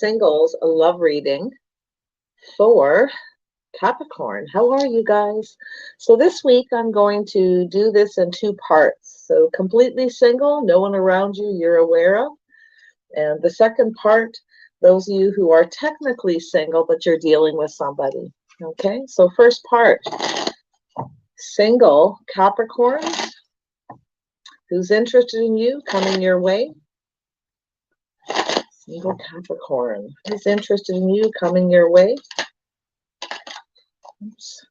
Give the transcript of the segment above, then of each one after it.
singles love reading for Capricorn. How are you guys? So this week I'm going to do this in two parts. So completely single, no one around you you're aware of. And the second part, those of you who are technically single, but you're dealing with somebody. Okay, so first part, single Capricorn, who's interested in you, coming your way. Single Capricorn, who's interested in you, coming your way. Oops.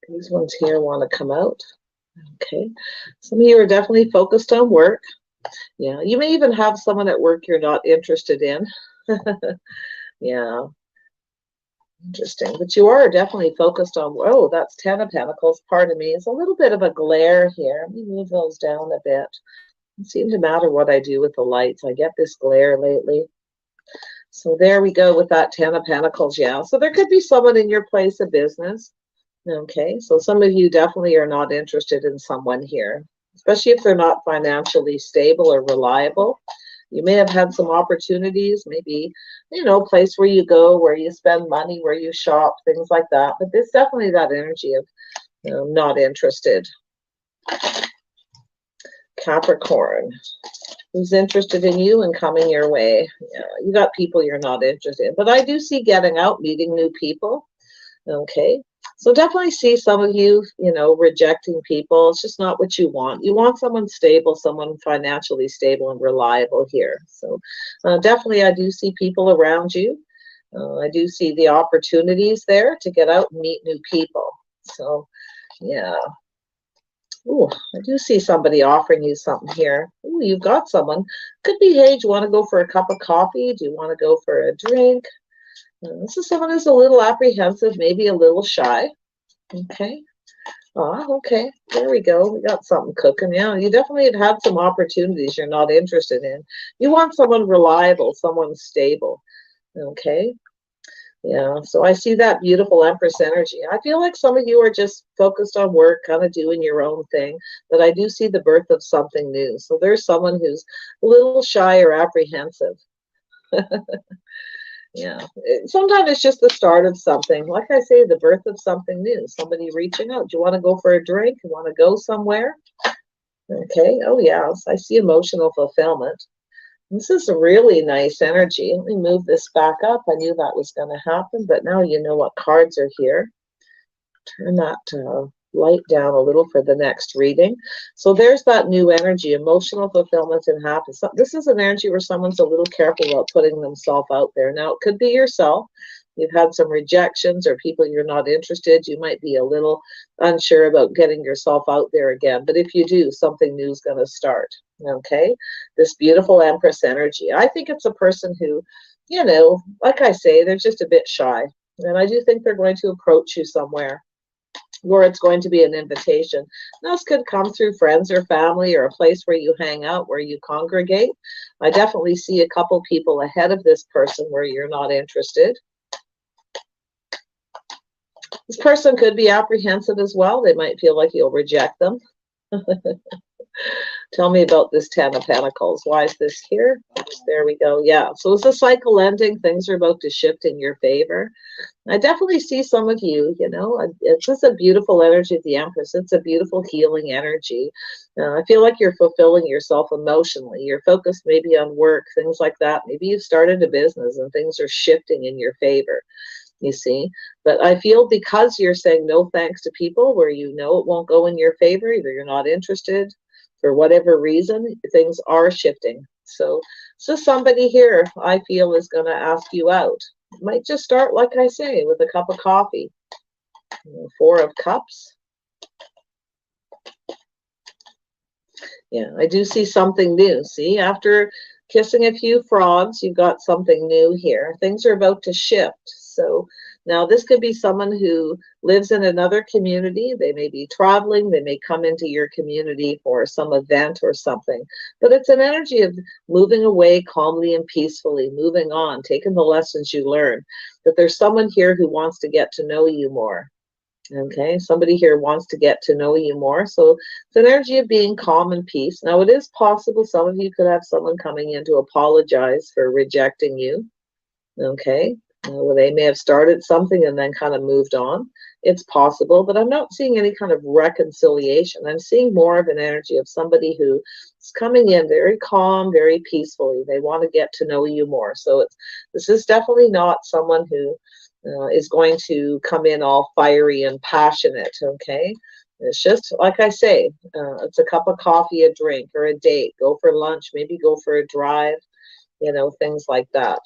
These ones here want to come out. Okay, some of you are definitely focused on work. Yeah, you may even have someone at work you're not interested in. Yeah, interesting. But you are definitely focused on, oh, that's 10 of Pentacles. Pardon me. It's a little bit of a glare here. Let me move those down a bit. It seems to matter what I do with the lights. I get this glare lately. So there we go with that 10 of Pentacles. Yeah, so there could be someone in your place of business. Okay, so some of you definitely are not interested in someone here, especially if they're not financially stable or reliable. You may have had some opportunities, maybe, you know, place where you go, where you spend money, where you shop, things like that. But there's definitely that energy of, you know, not interested. Capricorn, who's interested in you and coming your way. Yeah, you got people you're not interested in. But I do see getting out, meeting new people. Okay. So definitely see some of you, you know, rejecting people. It's just not what you want. You want someone stable, someone financially stable and reliable here. So definitely I do see people around you. I do see the opportunities there to get out and meet new people. So, yeah. Ooh, I do see somebody offering you something here. Ooh, you've got someone. Could be, hey, do you want to go for a cup of coffee? Do you want to go for a drink? This is someone who's a little apprehensive, maybe a little shy. Okay. Oh, okay. There we go. We got something cooking. Yeah, you definitely have had some opportunities you're not interested in. You want someone reliable, someone stable. Okay. Yeah, so I see that beautiful Empress energy. I feel like some of you are just focused on work, kind of doing your own thing, but I do see the birth of something new. So there's someone who's a little shy or apprehensive. Yeah, sometimes it's just the start of something. Like I say, the birth of something new. Somebody reaching out. Do you want to go for a drink? You want to go somewhere? Okay. Oh, yes. I see emotional fulfillment. This is a really nice energy. Let me move this back up. I knew that was going to happen, but now you know what cards are here. Turn that light down a little for the next reading. So there's that new energy, emotional fulfillment and happiness. So this is an energy where someone's a little careful about putting themselves out there. Now, it could be yourself. You've had some rejections or people you're not interested. You might be a little unsure about getting yourself out there again. But if you do, something new is going to start. Okay? This beautiful Empress energy. I think it's a person who, you know, like I say, they're just a bit shy. And I do think they're going to approach you somewhere, where it's going to be an invitation. Now, this could come through friends or family or a place where you hang out, where you congregate. I definitely see a couple people ahead of this person where you're not interested. This person could be apprehensive as well. They might feel like you'll reject them. Tell me about this 10 of Pentacles. Why is this here? There we go. Yeah, so it's a cycle ending. Things are about to shift in your favor. I definitely see some of you, you know, it's just a beautiful energy of the Empress. It's a beautiful healing energy. I feel like you're fulfilling yourself emotionally. You're focused maybe on work, things like that. Maybe you've started a business and things are shifting in your favor, you see. But I feel because you're saying no thanks to people where you know it won't go in your favor, either you're not interested, for whatever reason, things are shifting. So somebody here, I feel, is going to ask you out. It might just start, like I say, with a cup of coffee. 4 of Cups. Yeah, I do see something new. See, after kissing a few frogs, you've got something new here. Things are about to shift. So now this could be someone who lives in another community. They may be traveling. They may come into your community for some event or something. But it's an energy of moving away calmly and peacefully, moving on, taking the lessons you learned. That there's someone here who wants to get to know you more. Okay, somebody here wants to get to know you more. So it's an energy of being calm and peace. Now, it is possible some of you could have someone coming in to apologize for rejecting you. Okay. Well, they may have started something and then kind of moved on. It's possible, but I'm not seeing any kind of reconciliation. I'm seeing more of an energy of somebody who is coming in very calm, very peacefully. They want to get to know you more. So this is definitely not someone who is going to come in all fiery and passionate. Okay. It's just like I say, it's a cup of coffee, a drink, or a date. Go for lunch, maybe go for a drive, things like that.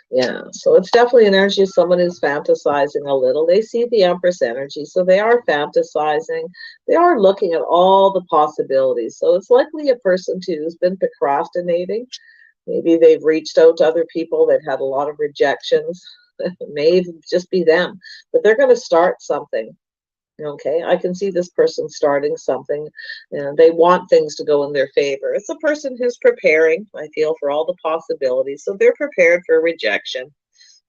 Yeah, so it's definitely an energy of someone who's fantasizing a little. They see the Empress energy, so they are fantasizing. They are looking at all the possibilities. So it's likely a person too who's been procrastinating. Maybe they've reached out to other people. They've had a lot of rejections. It may even just be them, but they're going to start something. Okay, I can see this person starting something, and they want things to go in their favor. It's a person who's preparing, I feel, for all the possibilities. So they're prepared for rejection,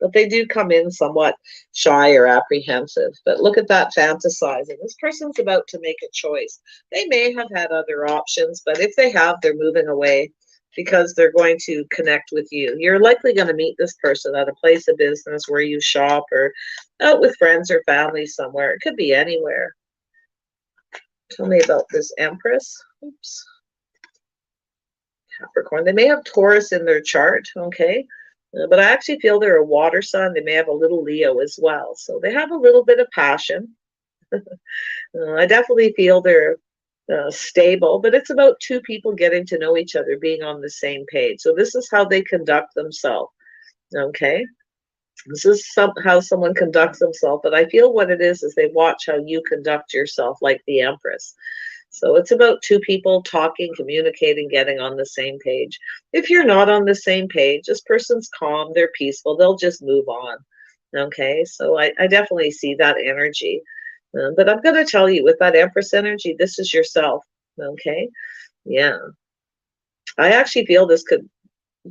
but they do come in somewhat shy or apprehensive. But look at that fantasizing. This person's about to make a choice. They may have had other options, but if they have, they're moving away because they're going to connect with you. You're likely going to meet this person at a place of business where you shop or out with friends or family somewhere. It could be anywhere. Tell me about this Empress. Oops. Capricorn. They may have Taurus in their chart, okay? But I actually feel they're a water sign. They may have a little Leo as well. So they have a little bit of passion. I definitely feel they're stable, but it's about two people getting to know each other, being on the same page. So this is how they conduct themselves, okay? This is how someone conducts themselves, but I feel what it is they watch how you conduct yourself, like the Empress. So it's about two people talking, communicating, getting on the same page. If you're not on the same page, this person's calm, they're peaceful, they'll just move on. Okay, so I definitely see that energy. But I'm going to tell you, with that Empress energy, this is yourself. Okay, yeah. I actually feel this could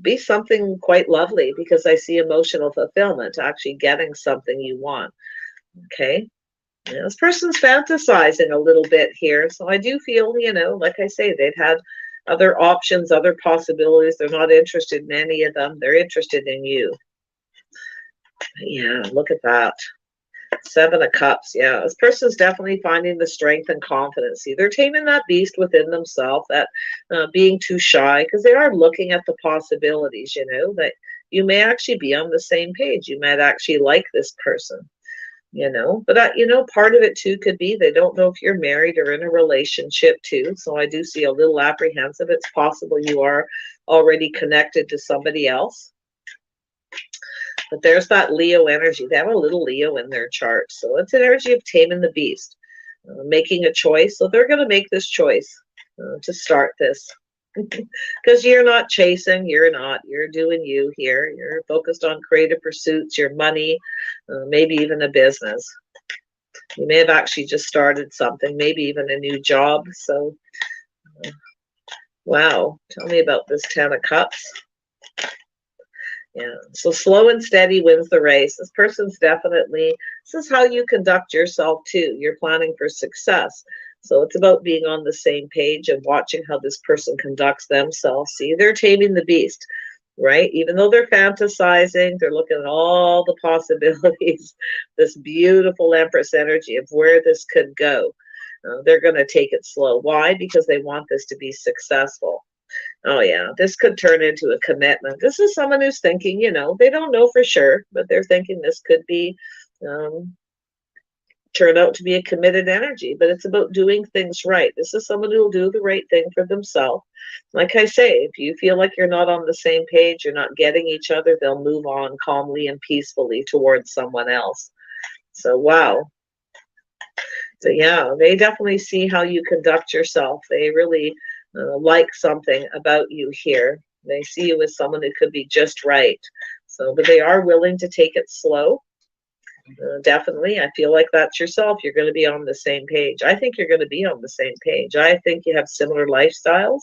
be something quite lovely because I see emotional fulfillment, actually getting something you want. Okay. Yeah, this person's fantasizing a little bit here. So I do feel, like I say, they've had other options, other possibilities. They're not interested in any of them. They're interested in you. Yeah, look at that. Seven of Cups. Yeah, this person's definitely finding the strength and confidence. See, they're taming that beast within themselves, that being too shy, because they are looking at the possibilities, that you may actually be on the same page. You might actually like this person. But part of it too could be they don't know if you're married or in a relationship too. So I do see a little apprehensive. It's possible you are already connected to somebody else. But there's that Leo energy. They have a little Leo in their chart. So it's an energy of taming the beast, making a choice. So they're going to make this choice to start this. Because you're not chasing, you're doing you here. You're focused on creative pursuits, your money, maybe even a business. You may have actually just started something, maybe even a new job. So, wow, tell me about this 10 of Cups. Yeah, so slow and steady wins the race. This person's definitely, this is how you conduct yourself too. You're planning for success. So it's about being on the same page and watching how this person conducts themselves. See, they're taming the beast, right? Even though they're fantasizing, they're looking at all the possibilities, this beautiful Empress energy of where this could go. They're going to take it slow. Why? Because they want this to be successful. Oh, yeah, this could turn into a commitment. This is someone who's thinking, they don't know for sure, but they're thinking this could be turn out to be a committed energy, but it's about doing things right. This is someone who will do the right thing for themselves. Like I say, if you feel like you're not on the same page, you're not getting each other, they'll move on calmly and peacefully towards someone else. So, wow. So, yeah, they definitely see how you conduct yourself. They really like something about you here. They see you as someone who could be just right. So, but they are willing to take it slow. Definitely. I feel like that's yourself. You're going to be on the same page. I think you're going to be on the same page. I think you have similar lifestyles,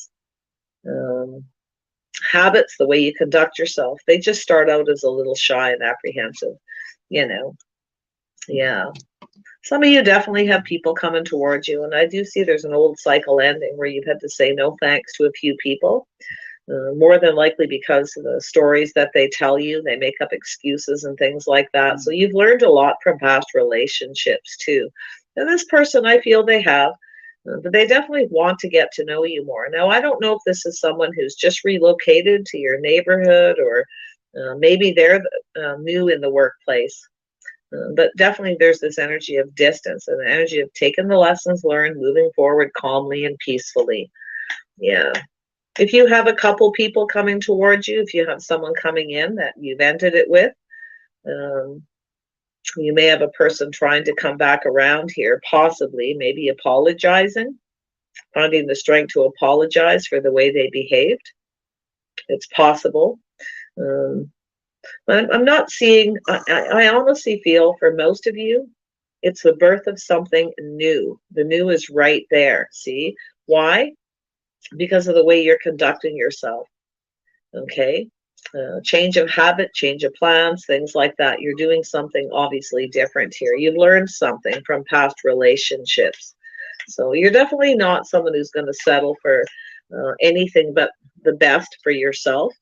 habits, the way you conduct yourself. They just start out as a little shy and apprehensive, Yeah. Some of you definitely have people coming towards you, and I do see there's an old cycle ending where you've had to say no thanks to a few people. More than likely because of the stories that they tell you, they make up excuses and things like that. So you've learned a lot from past relationships too. And this person, I feel they have, but they definitely want to get to know you more. Now, I don't know if this is someone who's just relocated to your neighborhood, or maybe they're new in the workplace. But definitely there's this energy of distance and the energy of taking the lessons learned, moving forward calmly and peacefully. Yeah. If you have a couple people coming towards you, if you have someone coming in that you've ended it with, um, you may have a person trying to come back around here, possibly, maybe apologizing, finding the strength to apologize for the way they behaved. It's possible. Um, I'm not seeing, I honestly feel for most of you, it's the birth of something new. The new is right there. See? Why? Because of the way you're conducting yourself. Okay? Change of habit, change of plans, things like that. You're doing something obviously different here. You've learned something from past relationships. So you're definitely not someone who's going to settle for anything but the best for yourself.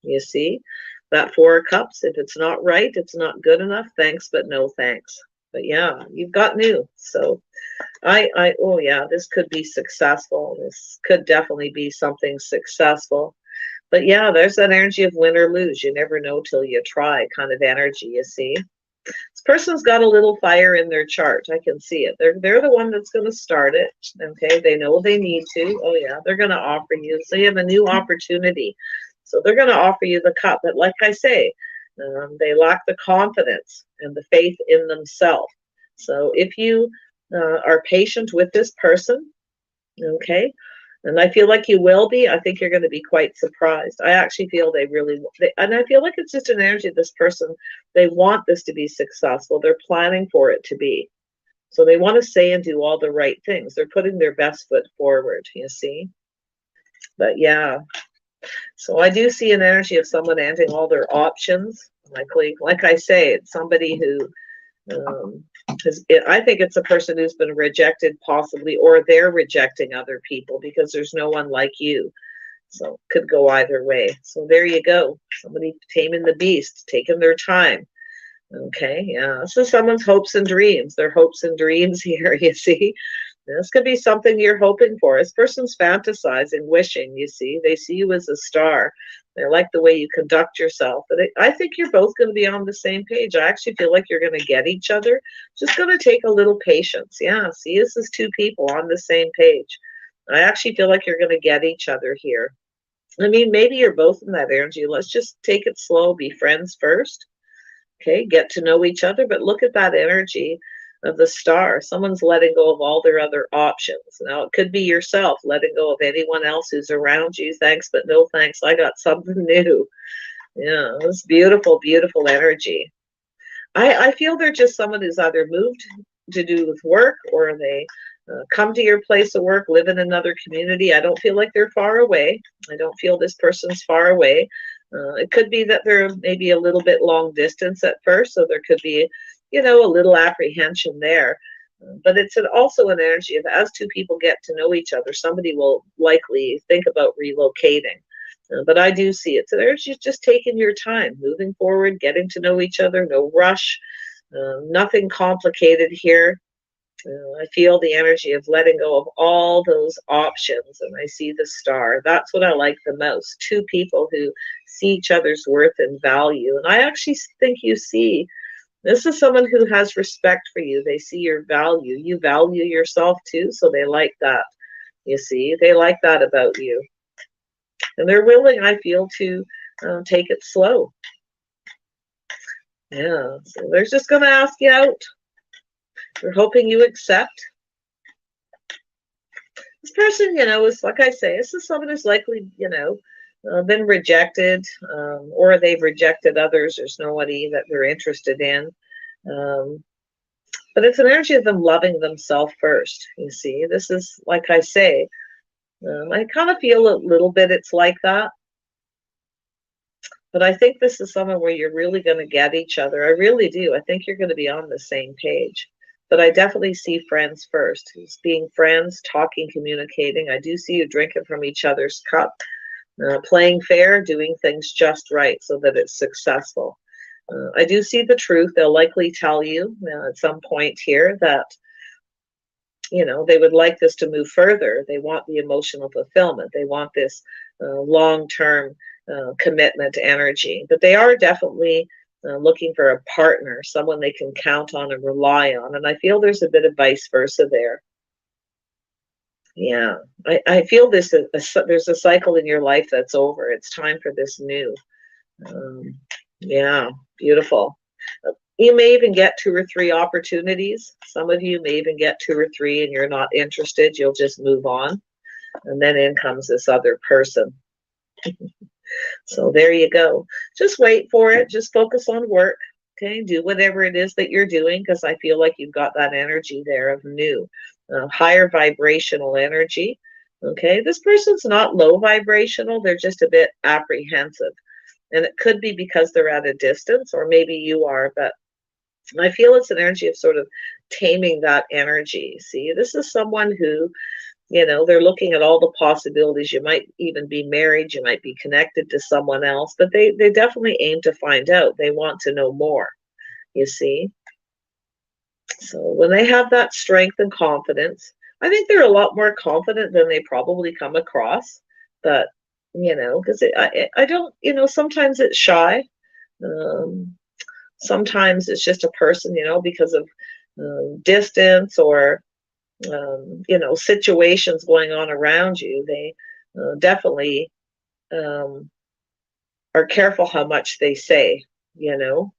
You see? That Four of Cups, if it's not right, it's not good enough. Thanks, but no thanks. But yeah, you've got new. So oh yeah, this could be successful. This could definitely be something successful. But yeah, there's that energy of win or lose. You never know till you try kind of energy, you see. This person's got a little fire in their chart. I can see it. They're the one that's going to start it. Okay, they know they need to. Oh yeah, they're going to offer you. So you have a new opportunity. So they're going to offer you the cup. But like I say, they lack the confidence and the faith in themselves. So if you are patient with this person, okay, and I feel like you will be, I think you're going to be quite surprised. I actually feel and I feel like it's just an energy of this person. They want this to be successful. They're planning for it to be. So they want to say and do all the right things. They're putting their best foot forward, you see. But yeah, so I do see an energy of someone ending all their options. Like I say, it's somebody who I think it's a person who's been rejected possibly, or they're rejecting other people because there's no one like you. So could go either way. So there you go. Somebody taming the beast, taking their time. Okay, yeah. So someone's hopes and dreams. Their hopes and dreams here, you see. This could be something you're hoping for. This person's fantasizing, wishing, you see. They see you as a star. They like the way you conduct yourself. But I think you're both going to be on the same page. I actually feel like you're going to get each other. Just going to take a little patience. Yeah, see, this is two people on the same page. I actually feel like you're going to get each other here. I mean, maybe you're both in that energy. Let's just take it slow, be friends first. Okay, get to know each other, but look at that energy of the star. Someone's letting go of all their other options. Now, it could be yourself letting go of anyone else who's around you. Thanks, but no thanks. I got something new. Yeah, it's beautiful, beautiful energy. I feel they're just someone who's either moved to do with work, or they come to your place of work, live in another community. I don't feel like they're far away. I don't feel this person's far away. It could be that they're maybe a little bit long distance at first, so there could be, a little apprehension there. But it's also an energy of, as two people get to know each other, somebody will likely think about relocating. But I do see it. So there's just taking your time, moving forward, getting to know each other, no rush, nothing complicated here. I feel the energy of letting go of all those options, and I see the star. That's what I like the most. Two people who see each other's worth and value. And I actually think you see, this is someone who has respect for you. They see your value. You value yourself too, so they like that. You see, they like that about you. And they're willing, I feel, to take it slow. Yeah, so they're just going to ask you out. They're hoping you accept. This person, is, like I say, this is someone who's likely, been rejected, or they've rejected others. There's nobody that they're interested in. But it's an energy of them loving themselves first, you see. This is, like I say, I kind of feel a little bit it's like that. But I think this is someone where you're really going to get each other. I really do. I think you're going to be on the same page. But I definitely see friends first. It's being friends, talking, communicating. I do see you drinking from each other's cup. Playing fair, doing things just right so that it's successful. I do see the truth. They'll likely tell you at some point here that, you know, they would like this to move further. They want the emotional fulfillment. They want this long-term commitment energy. But they are definitely looking for a partner, someone they can count on and rely on. And I feel there's a bit of vice versa there. Yeah, I feel there's a cycle in your life that's over. It's time for this new. Yeah, beautiful. You may even get 2 or 3 opportunities. Some of you may even get 2 or 3 and you're not interested. You'll just move on. And then in comes this other person. So there you go. Just wait for it. Just focus on work. Okay, do whatever it is that you're doing, because I feel like you've got that energy there of new, higher vibrational energy. Okay, this person's not low vibrational. They're just a bit apprehensive. And it could be because they're at a distance, or maybe you are, but I feel it's an energy of sort of taming that energy. See, this is someone who, you know, they're looking at all the possibilities. You might even be married, you might be connected to someone else, but they definitely aim to find out. They want to know more, you see. So when they have that strength and confidence, I think they're a lot more confident than they probably come across. But, you know, because I don't, you know, sometimes it's shy. Sometimes it's just a person, you know, because of distance or, you know, situations going on around you. They definitely are careful how much they say, you know.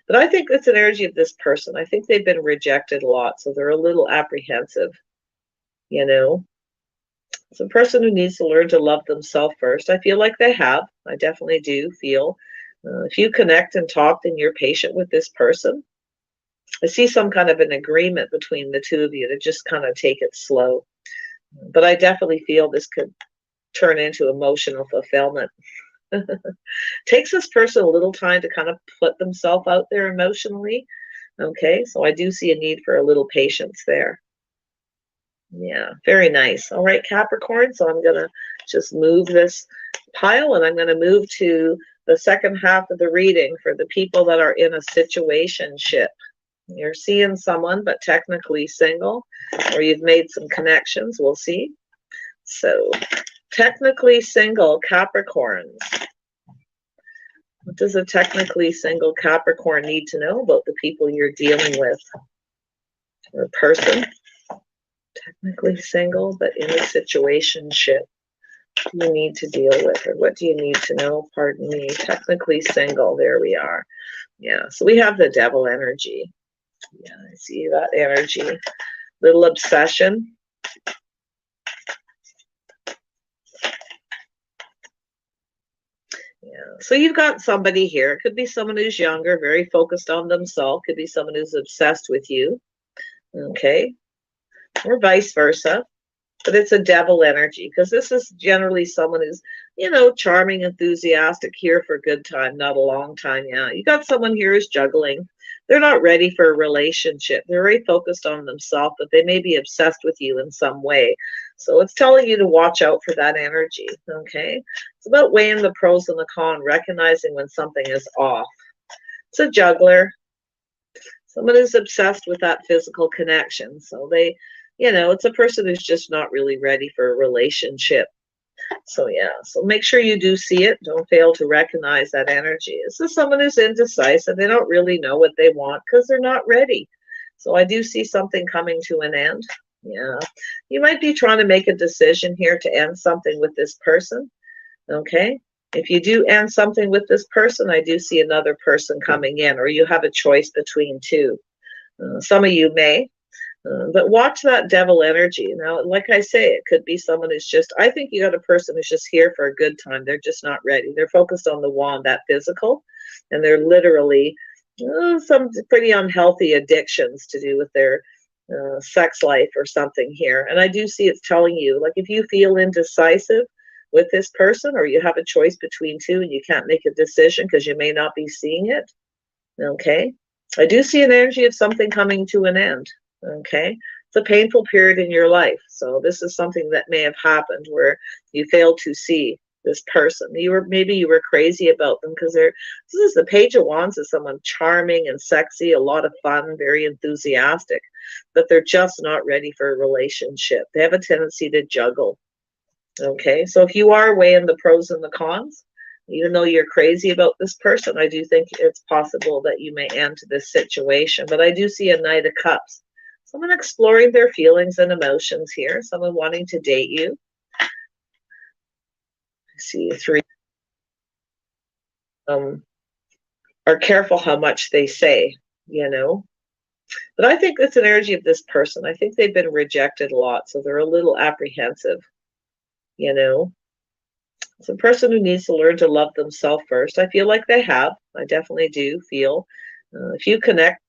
But I think it's an energy of this person. I think they've been rejected a lot, so they're a little apprehensive, you know. It's a person who needs to learn to love themselves first. I feel like they have. I definitely do feel. If you connect and talk and you're patient with this person, I see some kind of an agreement between the two of you to just kind of take it slow. But I definitely feel this could turn into emotional fulfillment. Takes this person a little time to kind of put themselves out there emotionally. Okay, so I do see a need for a little patience there. Yeah, very nice. All right, Capricorn, so I'm going to just move this pile and I'm going to move to the second half of the reading for the people that are in a situationship. You're seeing someone, but technically single, or you've made some connections. We'll see. So, technically single Capricorns. What does a technically single Capricorn need to know about the people you're dealing with? Or a person? Technically single, but in a situationship. What do you need to deal with, or what do you need to know? Pardon me. Technically single. There we are. Yeah, so we have the devil energy. Yeah, I see that energy. Little obsession. Yeah, so you've got somebody here. It could be someone who's younger, very focused on themselves. Could be someone who's obsessed with you. Okay, or vice versa. But it's a devil energy, because this is generally someone who's, you know, charming, enthusiastic, here for a good time, not a long time. Yeah, you got someone here who's juggling. They're not ready for a relationship. They're very focused on themselves, but they may be obsessed with you in some way. So it's telling you to watch out for that energy, okay? It's about weighing the pros and the cons, recognizing when something is off. It's a juggler. Someone who's obsessed with that physical connection. So they, you know, it's a person who's just not really ready for a relationship. So yeah, so make sure you do see it. Don't fail to recognize that energy. This is someone who's indecisive. They don't really know what they want because they're not ready. So I do see something coming to an end. Yeah, you might be trying to make a decision here to end something with this person. Okay, if you do end something with this person, I do see another person coming in, or you have a choice between two. Some of you may. But watch that devil energy. Now, like I say, it could be someone who's just, I think you got a person who's just here for a good time. They're just not ready. They're focused on the wand, that physical, and they're literally some pretty unhealthy addictions to do with their sex life or something here. And I do see it's telling you, like, if you feel indecisive with this person, or you have a choice between two and you can't make a decision because you may not be seeing it, okay? I do see an energy of something coming to an end. Okay, it's a painful period in your life. So this is something that may have happened where you failed to see this person. Maybe you were crazy about them because this is the Page of Wands, is someone charming and sexy, a lot of fun, very enthusiastic, but they're just not ready for a relationship. They have a tendency to juggle. Okay, so if you are weighing the pros and the cons, even though you're crazy about this person, I do think it's possible that you may end this situation. But I do see a Knight of Cups. Someone exploring their feelings and emotions here. Someone wanting to date you. I see 3. Are careful how much they say, you know. But I think it's an energy of this person. I think they've been rejected a lot, so they're a little apprehensive, you know. It's a person who needs to learn to love themselves first. I feel like they have. I definitely do feel. If you connect.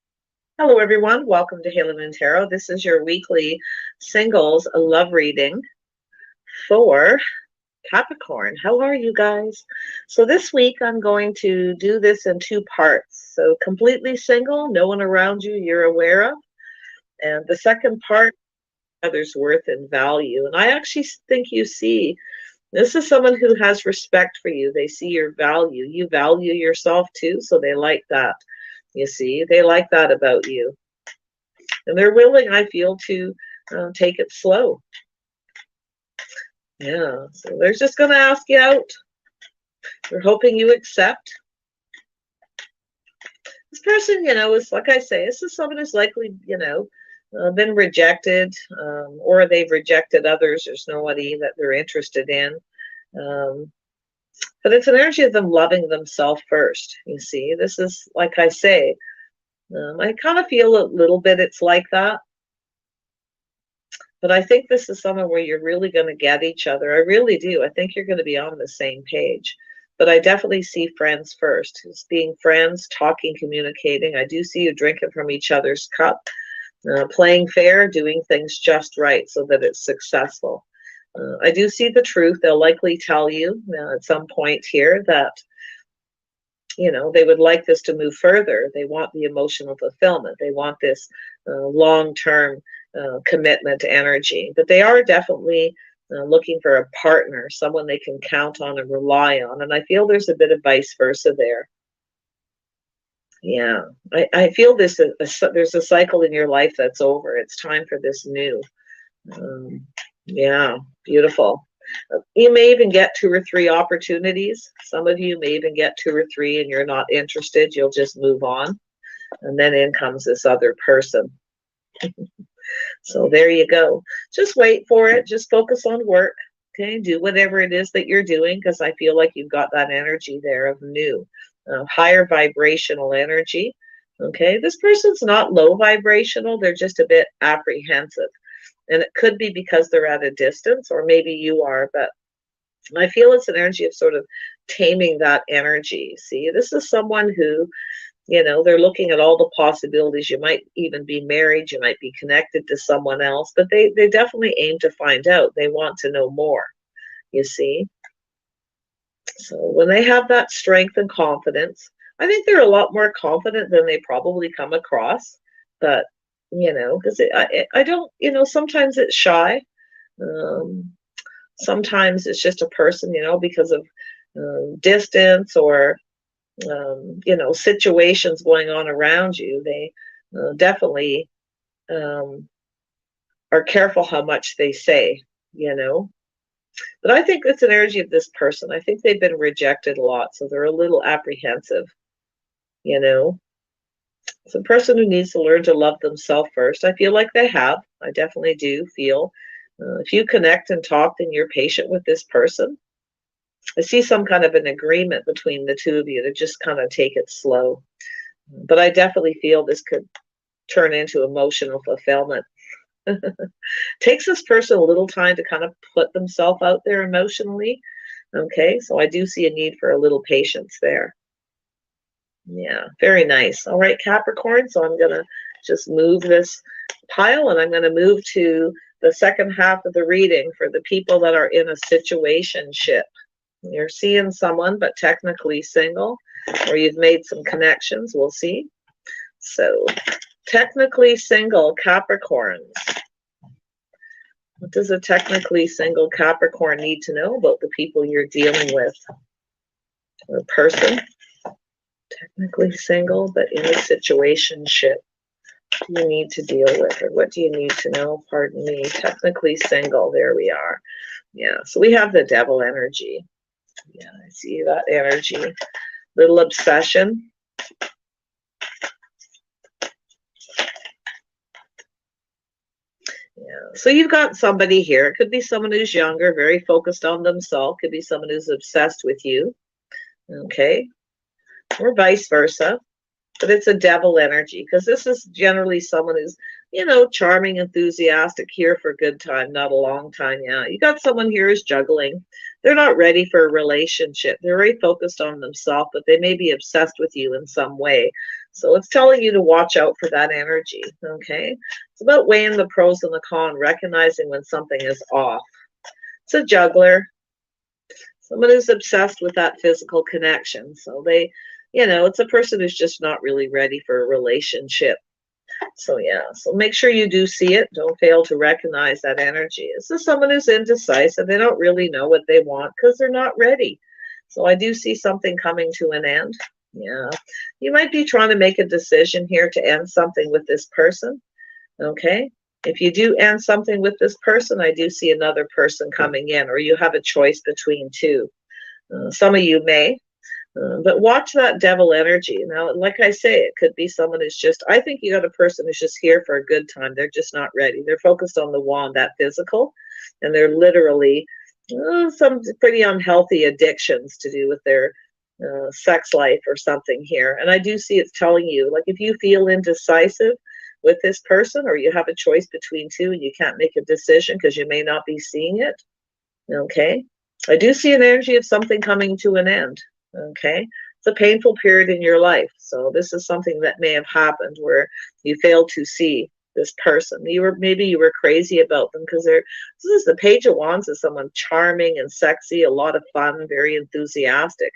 Hello, everyone. Welcome to Halo Moon Tarot. This is your weekly singles love reading for Capricorn. How are you guys? So this week I'm going to do this in 2 parts. So completely single, no one around you you're aware of. And the second part, others' worth and value. And I actually think you see, this is someone who has respect for you. They see your value. You value yourself too, so they like that. You see, they like that about you. And they're willing, I feel, to take it slow. Yeah, so they're just going to ask you out. They're hoping you accept. This person, you know, is, like I say, this is someone who's likely, you know, been rejected, or they've rejected others. There's nobody that they're interested in. But it's an energy of them loving themselves first, you see. This is, like I say, I kind of feel a little bit it's like that. But I think this is someone where you're really going to get each other. I really do. I think you're going to be on the same page. But I definitely see friends first. It's being friends, talking, communicating. I do see you drinking from each other's cup, playing fair, doing things just right so that it's successful. I do see the truth. They'll likely tell you at some point here that, you know, they would like this to move further. They want the emotional fulfillment. They want this long-term commitment energy. But they are definitely looking for a partner, someone they can count on and rely on. And I feel there's a bit of vice versa there. Yeah, I feel there's a cycle in your life that's over. It's time for this new. Yeah, beautiful. You may even get 2 or 3 opportunities. Some of you may even get 2 or 3 and you're not interested. You'll just move on. And then in comes this other person. So there you go. Just wait for it. Just focus on work. Okay, do whatever it is that you're doing, because I feel like you've got that energy there of new, higher vibrational energy. Okay, this person's not low vibrational. They're just a bit apprehensive. And it could be because they're at a distance, or maybe you are, but I feel it's an energy of sort of taming that energy. See, this is someone who, you know, they're looking at all the possibilities. You might even be married. You might be connected to someone else, but they definitely aim to find out. They want to know more, you see. So when they have that strength and confidence, I think they're a lot more confident than they probably come across. But, you know, because I don't, you know, sometimes it's shy. Sometimes it's just a person, you know, because of distance or, you know, situations going on around you. They definitely are careful how much they say, you know. But I think it's an energy of this person. I think they've been rejected a lot, so they're a little apprehensive, you know. It's a person who needs to learn to love themselves first. I feel like they have. I definitely do feel. If you connect and talk, then you're patient with this person. I see some kind of an agreement between the 2 of you to just kind of take it slow. But I definitely feel this could turn into emotional fulfillment. Takes this person a little time to kind of put themselves out there emotionally. Okay, so I do see a need for a little patience there. Yeah, very nice. All right, Capricorn, so I'm going to just move this pile, and I'm going to move to the second half of the reading for the people that are in a situationship. You're seeing someone, but technically single, or you've made some connections. We'll see. So, technically single Capricorns. What does a technically single Capricorn need to know about the people you're dealing with? A person, technically single, but in a situationship. What do you need to deal with, or what do you need to know? Pardon me. Technically single. There we are. Yeah. So we have the devil energy. Yeah, I see that energy. Little obsession. Yeah. So you've got somebody here. It could be someone who's younger, very focused on themselves. Could be someone who's obsessed with you. Okay. Or vice versa. But it's a devil energy, because this is generally someone who's, you know, charming, enthusiastic, here for a good time, not a long time. Yeah, you got someone here who's juggling. They're not ready for a relationship. They're very focused on themselves, but they may be obsessed with you in some way. So it's telling you to watch out for that energy, okay? It's about weighing the pros and the cons, recognizing when something is off. It's a juggler. Someone who's obsessed with that physical connection. So they, you know, it's a person who's just not really ready for a relationship. So yeah, so make sure you do see it. Don't fail to recognize that energy. This is someone who's indecisive. They don't really know what they want because they're not ready. So I do see something coming to an end. Yeah, you might be trying to make a decision here to end something with this person. Okay, if you do end something with this person, I do see another person coming in, or you have a choice between two. Some of you may. But watch that devil energy. Now, like I say, it could be someone who's just, I think you got a person who's just here for a good time. They're just not ready. They're focused on the wand, that physical, and they're literally some pretty unhealthy addictions to do with their sex life or something here. And I do see it's telling you, like, if you feel indecisive with this person, or you have a choice between two and you can't make a decision because you may not be seeing it, okay? I do see an energy of something coming to an end. Okay, it's a painful period in your life. So this is something that may have happened where you failed to see this person. Maybe you were crazy about them because this is the Page of Wands, is someone charming and sexy, a lot of fun, very enthusiastic,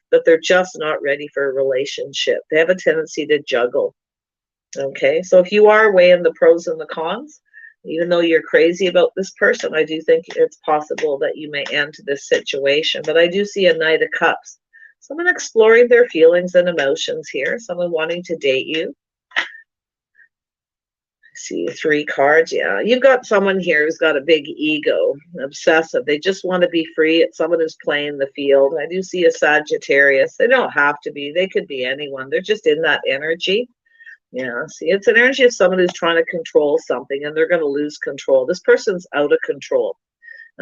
but they're just not ready for a relationship. They have a tendency to juggle. Okay, so if you are weighing the pros and the cons, even though you're crazy about this person, I do think it's possible that you may end this situation. But I do see a Knight of Cups. Someone exploring their feelings and emotions here. Someone wanting to date you. I see 3 cards. Yeah, you've got someone here who's got a big ego, obsessive. They just want to be free. It's someone who's playing the field. I do see a Sagittarius. They don't have to be. They could be anyone. They're just in that energy. Yeah, see, it's an energy of someone who's trying to control something, and they're going to lose control. This person's out of control.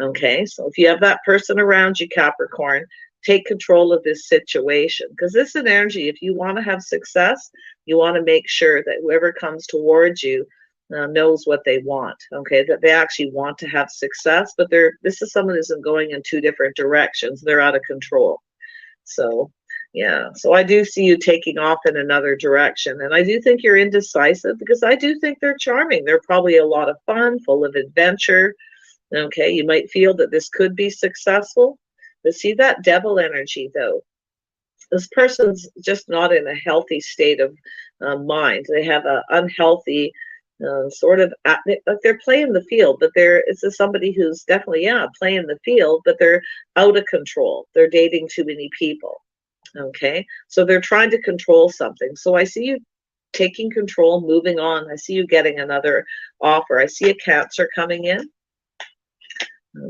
Okay, so if you have that person around you, Capricorn, take control of this situation, because this is an energy. If you want to have success, you want to make sure that whoever comes towards you knows what they want. Okay, that they actually want to have success, but this is someone who's going in 2 different directions. They're out of control. So yeah, so I do see you taking off in another direction, and I do think you're indecisive, because I do think they're charming. They're probably a lot of fun, full of adventure. Okay, you might feel that this could be successful, but see that devil energy, though. This person's just not in a healthy state of mind. They have an unhealthy sort of, they're playing the field, but it's somebody who's definitely, yeah, playing the field, but they're out of control. They're dating too many people. Okay, so they're trying to control something. So I see you taking control, moving on. I see you getting another offer. I see a Cancer coming in.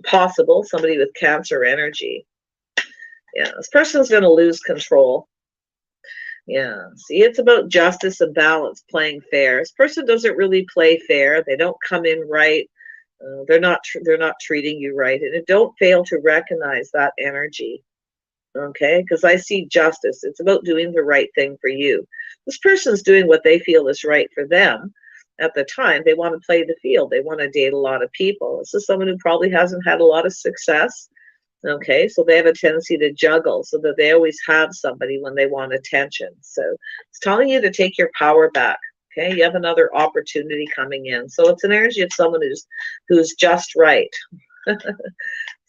Possible, somebody with Cancer energy. Yeah, this person's going to lose control. Yeah, see, it's about justice and balance, playing fair. This person doesn't really play fair. They don't come in right. They're not treating you right, and don't fail to recognize that energy. Okay, because I see justice. It's about doing the right thing for you. This person's doing what they feel is right for them at the time. They want to play the field. They want to date a lot of people. This is someone who probably hasn't had a lot of success. Okay, so they have a tendency to juggle, so that they always have somebody when they want attention. So it's telling you to take your power back. Okay, you have another opportunity coming in. So it's an energy of someone who's just right.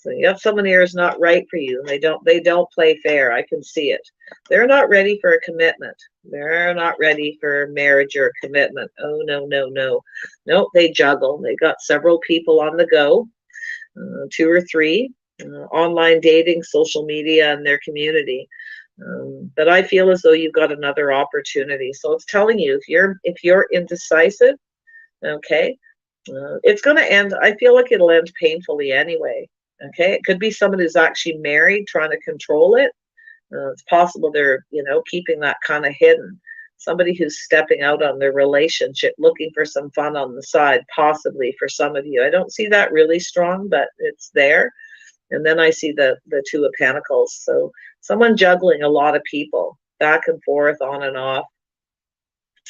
So you have someone here who's not right for you, and they don't play fair. I can see it. They're not ready for a commitment. They're not ready for marriage or a commitment. Oh, no, no, no. Nope, they juggle. They got several people on the go, 2 or 3, online dating, social media, and their community. But I feel as though you've got another opportunity. So it's telling you, if you're indecisive, okay, it's going to end. I feel like it'll end painfully anyway. Okay, it could be someone who's actually married, trying to control it. It's possible they're, keeping that kind of hidden. Somebody who's stepping out on their relationship, looking for some fun on the side, possibly for some of you. I don't see that really strong, but it's there. And then I see the 2 of Pentacles. So someone juggling a lot of people, back and forth, on and off.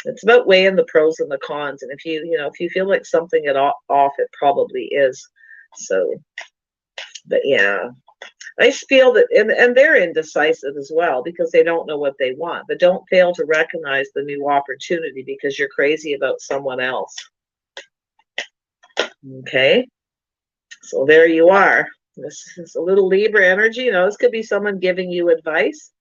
It's about weighing the pros and the cons. And if you feel like something is off, it probably is. So, but yeah, I feel that, and they're indecisive as well because they don't know what they want. But don't fail to recognize the new opportunity because you're crazy about someone else. Okay, so there you are. This is a little Libra energy. This could be someone giving you advice.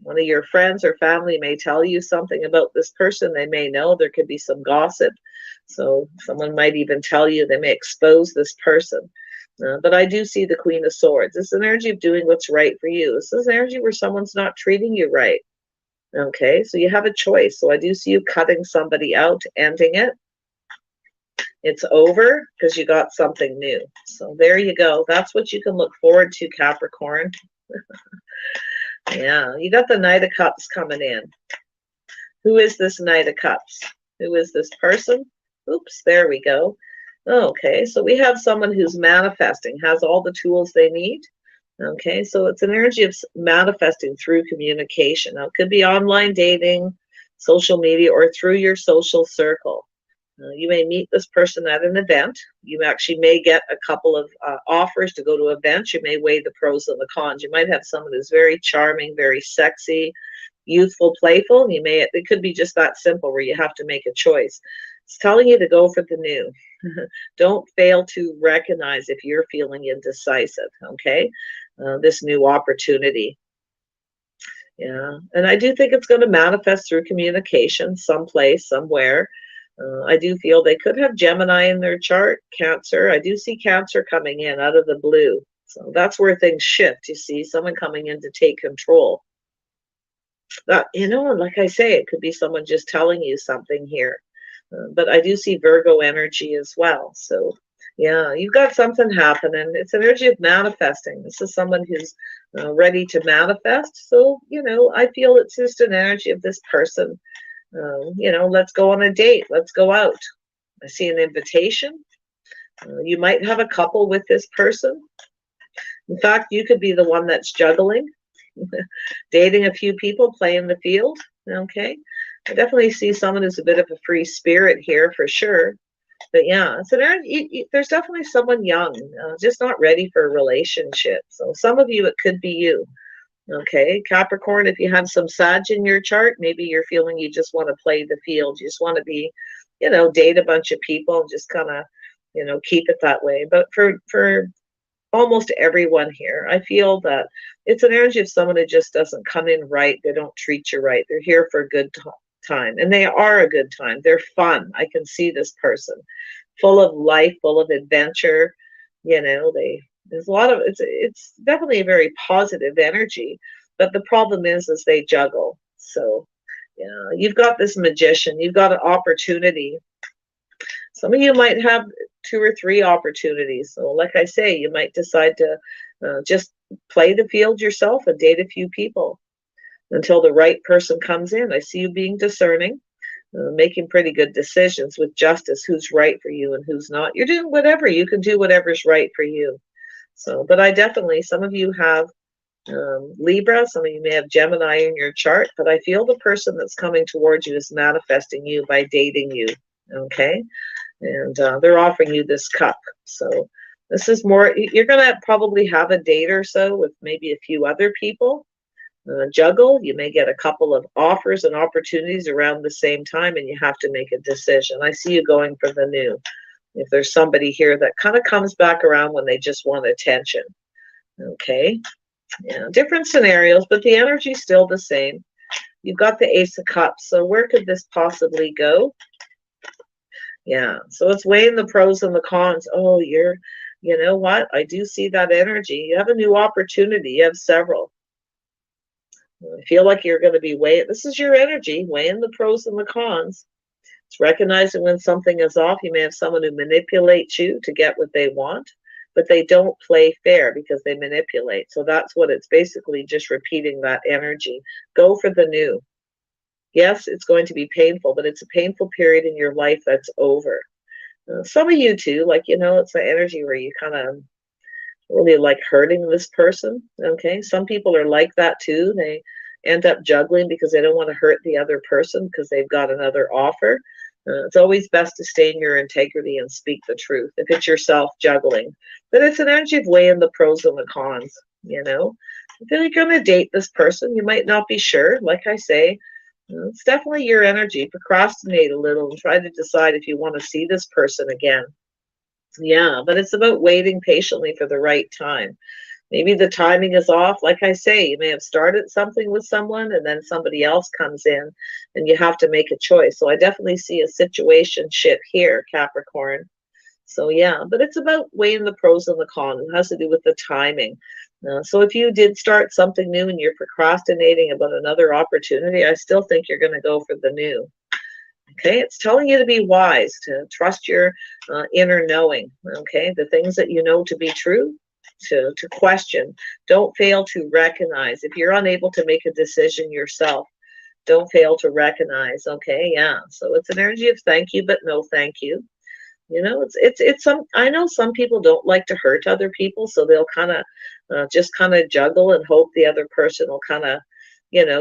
One of your friends or family may tell you something about this person. They may know. There could be some gossip. So someone might even tell you, they may expose this person. But I do see the Queen of Swords. This is an energy of doing what's right for you. This is an energy where someone's not treating you right. Okay, so you have a choice. So I do see you cutting somebody out, ending it. It's over because you got something new. So there you go. That's what you can look forward to, Capricorn. Yeah, you got the Knight of Cups coming in. Who is this Knight of Cups? Who is this person? Oops, there we go. Okay, so we have someone who's manifesting, has all the tools they need. Okay, so it's an energy of manifesting through communication. Now, it could be online dating, social media, or through your social circle. You may meet this person at an event. You actually may get a couple of offers to go to events. You may weigh the pros and the cons. You might have someone who's very charming, very sexy, youthful, playful. It could be just that simple where you have to make a choice. It's telling you to go for the new. Don't fail to recognize if you're feeling indecisive, okay? This new opportunity. Yeah, and I do think it's going to manifest through communication someplace, somewhere. I do feel they could have Gemini in their chart, Cancer. I do see Cancer coming in out of the blue. So that's where things shift. You see someone coming in to take control. That, like I say, it could be someone just telling you something here. But I do see Virgo energy as well. So yeah, you've got something happening. It's an energy of manifesting. This is someone who's ready to manifest. So, I feel it's just an energy of this person. Let's go on a date. Let's go out. I see an invitation. You might have a couple with this person. In fact, you could be the one that's juggling, dating a few people, playing the field. Okay. I definitely see someone who's a bit of a free spirit here for sure. But yeah, so there's definitely someone young, just not ready for a relationship. So some of you, it could be you. Okay, Capricorn, if you have some Sag in your chart, maybe you're feeling you just want to play the field. You just want to be, date a bunch of people and just kind of, keep it that way. But for almost everyone here, I feel that it's an energy of someone who just doesn't come in right. They don't treat you right. They're here for a good time. And they are a good time. They're fun. I can see this person full of life, full of adventure. There's a lot of, it's definitely a very positive energy, but the problem is they juggle. So yeah, you've got this Magician, you've got an opportunity. Some of you might have 2 or 3 opportunities. So like I say, you might decide to just play the field yourself and date a few people until the right person comes in. I see you being discerning, making pretty good decisions with justice, who's right for you and who's not. You're doing whatever. You can do whatever's right for you. So, but I definitely, some of you have Libra, some of you may have Gemini in your chart, but I feel the person that's coming towards you is manifesting you by dating you, okay? And they're offering you this cup. So this is more, you're going to probably have a date or so with maybe a few other people. Juggle, you may get a couple of offers and opportunities around the same time, and you have to make a decision. I see you going for the new. If there's somebody here that kind of comes back around when they just want attention. Okay. Yeah, different scenarios, but the energy's still the same. You've got the Ace of Cups, so where could this possibly go? Yeah, so it's weighing the pros and the cons. Oh, you know what? I do see that energy. You have a new opportunity. You have several. I feel like you're going to be weighing, this is your energy, weighing the pros and the cons. It's recognizing when something is off. You may have someone who manipulates you to get what they want, but they don't play fair because they manipulate. So that's what it's basically just repeating that energy. Go for the new. Yes, it's going to be painful, but it's a painful period in your life that's over. Some of you too, like, it's the energy where you kind of really like hurting this person. Okay. Some people are like that too. They end up juggling because they don't want to hurt the other person because they've got another offer. It's always best to stay in your integrity and speak the truth if it's yourself juggling. But it's an energy of weighing the pros and the cons, If you're going to date this person, you might not be sure. Like I say, it's definitely your energy. Procrastinate a little and try to decide if you want to see this person again. Yeah, but it's about waiting patiently for the right time. Maybe the timing is off. Like I say, you may have started something with someone and then somebody else comes in and you have to make a choice. So I definitely see a situationship here, Capricorn. So yeah, but it's about weighing the pros and the cons. It has to do with the timing. So if you did start something new and you're procrastinating about another opportunity, I still think you're going to go for the new. Okay, it's telling you to be wise, to trust your inner knowing. Okay, the things that you know to be true, to question. Don't fail to recognize. If you're unable to make a decision yourself, don't fail to recognize. Okay, yeah. So it's an energy of thank you, but no thank you. It's some. I know some people don't like to hurt other people, so they'll kind of just kind of juggle and hope the other person will kind of,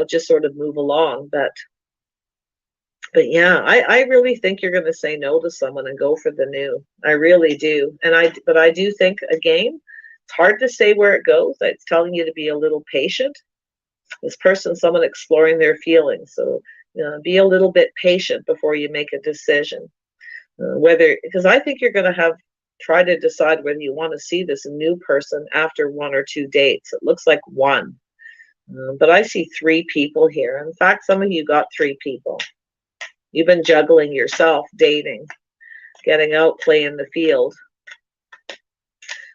just sort of move along. But yeah, I really think you're going to say no to someone and go for the new. I really do. But I do think, again, it's hard to say where it goes. It's telling you to be a little patient. This person, someone exploring their feelings. So, be a little bit patient before you make a decision. Because I think you're going to try to decide whether you want to see this new person after 1 or 2 dates. It looks like 1. But I see 3 people here. In fact, some of you got 3 people. You've been juggling yourself, dating, getting out, playing the field.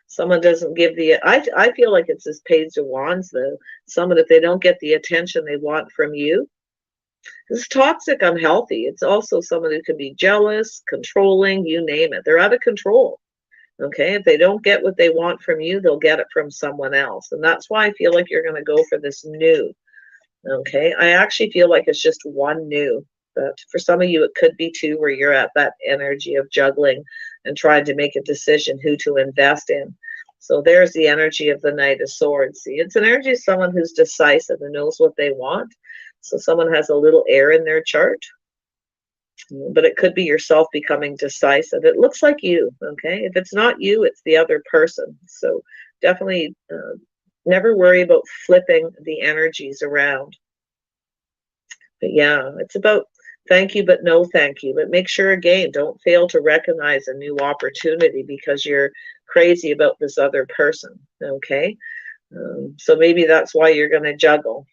Someone doesn't give I feel like it's this Page of Wands, though. Someone, if they don't get the attention they want from you, it's toxic, unhealthy. It's also someone who can be jealous, controlling, you name it. They're out of control. Okay, if they don't get what they want from you, they'll get it from someone else. And that's why I feel like you're going to go for this new. Okay, I actually feel like it's just 1 new. But for some of you, it could be 2 where you're at that energy of juggling and trying to make a decision who to invest in. So there's the energy of the Knight of Swords. See, it's an energy of someone who's decisive and knows what they want. So someone has a little air in their chart. But it could be yourself becoming decisive. It looks like you, okay? If it's not you, it's the other person. So definitely never worry about flipping the energies around. But yeah, it's about thank you, but no thank you. But make sure, again, don't fail to recognize a new opportunity because you're crazy about this other person, okay? So maybe that's why you're going to juggle.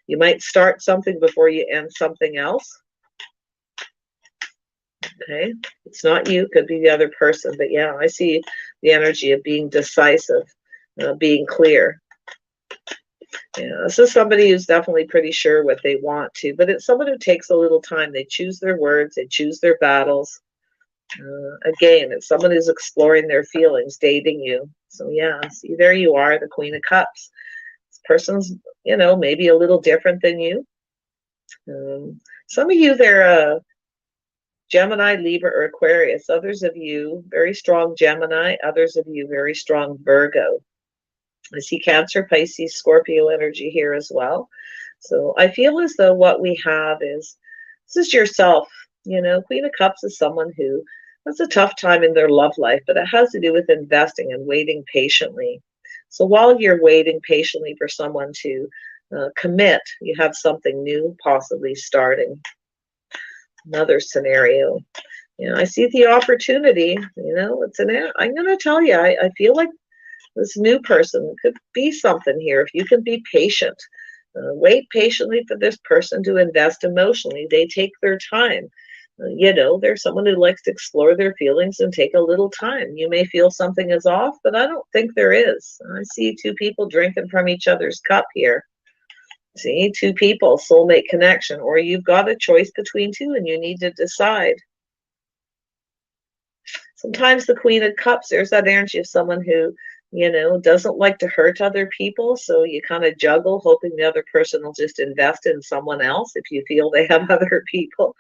You might start something before you end something else. Okay, it's not you, could be the other person. But yeah, I see the energy of being decisive, being clear. Yeah, this is somebody who's definitely pretty sure what they want to, but it's someone who takes a little time. They choose their words, they choose their battles. Again, it's someone who's exploring their feelings, dating you. So yeah, see, there you are, the Queen of Cups. This person's, maybe a little different than you. Some of you, they're Gemini, Libra, or Aquarius. Others of you, very strong Gemini. Others of you, very strong Virgo. I see Cancer, Pisces, Scorpio energy here as well. So I feel as though what we have is, this is yourself. Queen of Cups is someone who has a tough time in their love life, but it has to do with investing and waiting patiently. So while you're waiting patiently for someone to commit, you have something new possibly starting. Another scenario. I see the opportunity. I'm going to tell you, I feel like This new person could be something here. If you can be patient, wait patiently for this person to invest emotionally. They take their time. You know, there's someone who likes to explore their feelings and take a little time. You may feel something is off, but I don't think there is. I see two people drinking from each other's cup here. See, two people, soulmate connection, or you've got a choice between two and you need to decide. Sometimes the Queen of Cups, there's that energy of someone who, you know, doesn't like to hurt other people. So you kind of juggle, hoping the other person will just invest in someone else if you feel they have other people.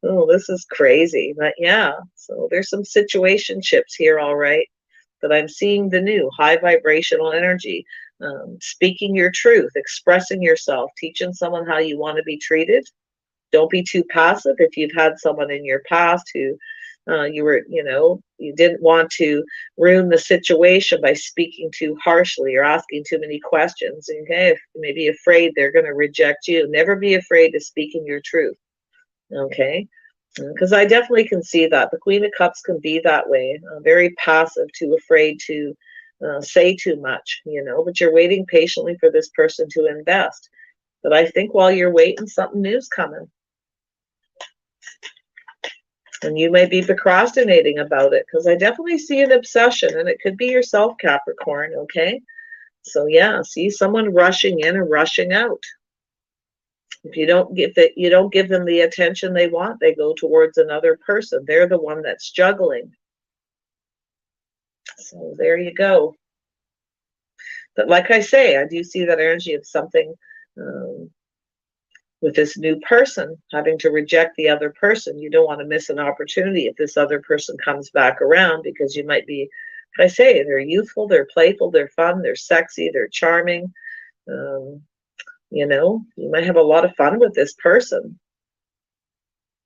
Oh, this is crazy. But yeah, so there's some situationships here, all right. But I'm seeing the new high vibrational energy, speaking your truth, expressing yourself, teaching someone how you want to be treated. Don't be too passive. If you've had someone in your past who you were, you know, you didn't want to ruin the situation by speaking too harshly or asking too many questions. Okay, if you may be afraid they're going to reject you, never be afraid of speaking your truth. Okay, because I definitely can see that the Queen of Cups can be that way, very passive, too afraid to say too much, you know, but you're waiting patiently for this person to invest. But I think while you're waiting, something new's coming. And you may be procrastinating about it, because I definitely see an obsession, and it could be yourself, Capricorn, okay? So yeah, see someone rushing in and rushing out. If you don't give them the attention they want, they go towards another person. They're the one that's juggling. So there you go. But like I say, I do see that energy of something with this new person having to reject the other person. You don't want to miss an opportunity if this other person comes back around, because you might be, like I say, they're youthful, they're playful, they're fun, they're sexy, they're charming. You know, you might have a lot of fun with this person.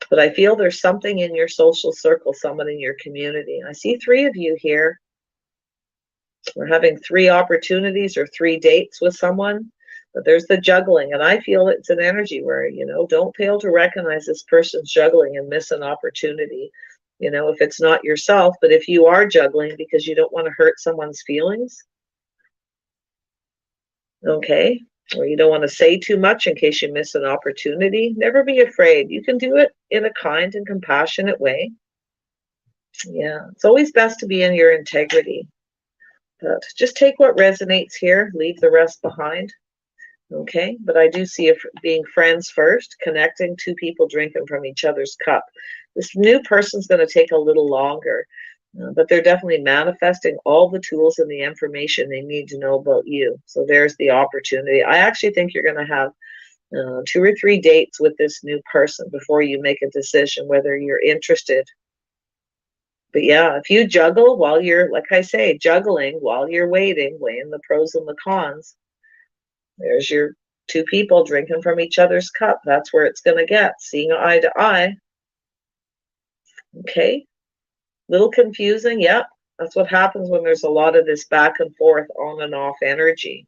But I feel there's something in your social circle, someone in your community. I see 3 of you here. We're having 3 opportunities or 3 dates with someone, but there's the juggling. And I feel it's an energy where, you know, don't fail to recognize this person's juggling and miss an opportunity. You know, if it's not yourself, but if you are juggling because you don't want to hurt someone's feelings, okay, or you don't want to say too much in case you miss an opportunity, never be afraid. You can do it in a kind and compassionate way. Yeah, it's always best to be in your integrity. But just take what resonates here, leave the rest behind. Okay, but I do see it being friends first, connecting, 2 people drinking from each other's cup. This new person's going to take a little longer, but they're definitely manifesting all the tools and the information they need to know about you. So there's the opportunity. I actually think you're going to have 2 or 3 dates with this new person before you make a decision whether you're interested. But yeah, if you juggle while you're, like I say, juggling while you're waiting, weighing the pros and the cons, there's your 2 people drinking from each other's cup. That's where it's going to get, seeing eye to eye. Okay, little confusing. Yep, that's what happens when there's a lot of this back and forth, on and off energy.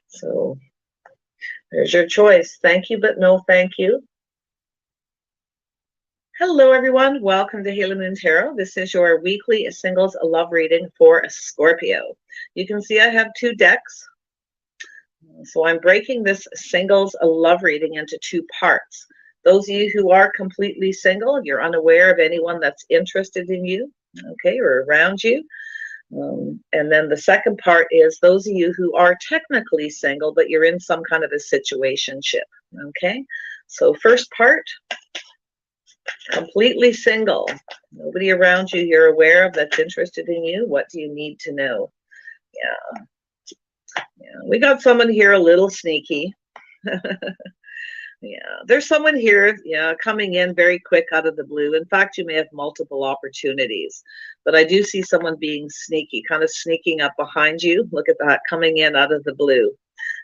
So there's your choice. Thank you, but no thank you. Hello, everyone. Welcome to Halo Moon Tarot. This is your weekly singles love reading for Scorpio. You can see I have 2 decks. So I'm breaking this singles love reading into 2 parts. Those of you who are completely single, you're unaware of anyone that's interested in you, okay, or around you. And then the second part is those of you who are technically single, but you're in some kind of a situationship, okay? So first part, completely single. Nobody around you you're aware of that's interested in you. What do you need to know? Yeah. Yeah, we got someone here a little sneaky. Yeah, there's someone here, yeah, coming in very quick out of the blue. In fact, you may have multiple opportunities, but I do see someone being sneaky, kind of sneaking up behind you. Look at that, coming in out of the blue.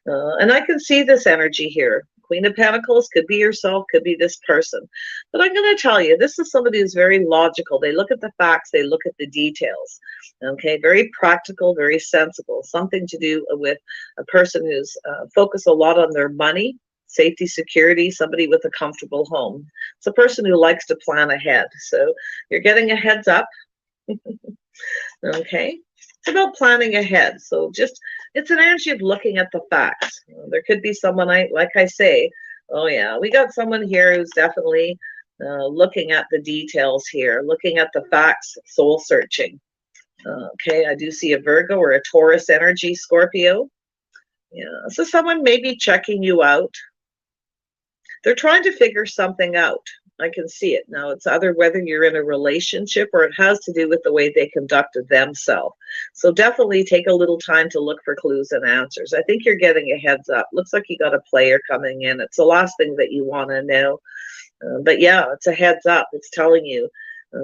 And I can see this energy here. Queen of Pentacles could be yourself, could be this person. But I'm going to tell you, this is somebody who's very logical. They look at the facts, they look at the details. Okay, very practical, very sensible. Something to do with a person who's focused a lot on their money, safety, security, somebody with a comfortable home. It's a person who likes to plan ahead. So you're getting a heads up. Okay. It's about planning ahead. So just, it's an energy of looking at the facts. There could be someone, like I say, oh yeah, we got someone here who's definitely looking at the details here, looking at the facts, soul searching. Okay, I do see a Virgo or a Taurus energy, Scorpio. Yeah, so someone may be checking you out. They're trying to figure something out. I can see it now. It's either whether you're in a relationship or it has to do with the way they conducted themselves. So definitely take a little time to look for clues and answers. I think you're getting a heads up. Looks like you got a player coming in. It's the last thing that you want to know. But yeah, it's a heads up. It's telling you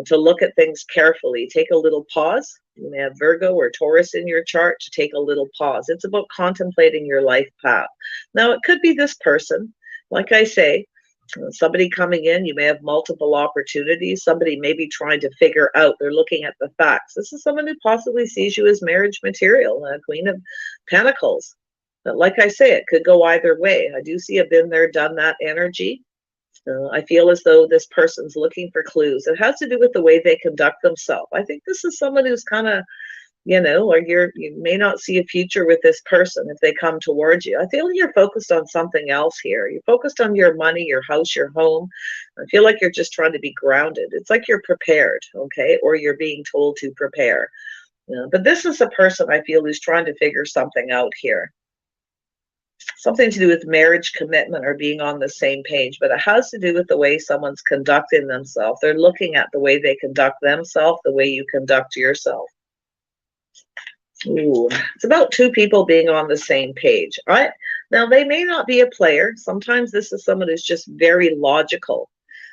to look at things carefully. Take a little pause. You may have Virgo or Taurus in your chart, to take a little pause. It's about contemplating your life path. Now, it could be this person. Like I say, somebody coming in, you may have multiple opportunities. Somebody may be trying to figure out, they're looking at the facts. This is someone who possibly sees you as marriage material, Queen of Pentacles. But like I say, it could go either way. I do see a been there, done that energy. I feel as though this person's looking for clues. It has to do with the way they conduct themselves. I think this is someone who's kind of, you know, or you may not see a future with this person if they come towards you. I feel you're focused on something else here. You're focused on your money, your house, your home. I feel like you're just trying to be grounded. It's like you're prepared, okay, or you're being told to prepare. But this is a person I feel who's trying to figure something out here. Something to do with marriage, commitment, or being on the same page, but it has to do with the way someone's conducting themselves. They're looking at the way they conduct themselves, the way you conduct yourself. Ooh, it's about two people being on the same page. Now, they may not be a player. Sometimes this is someone who's just very logical,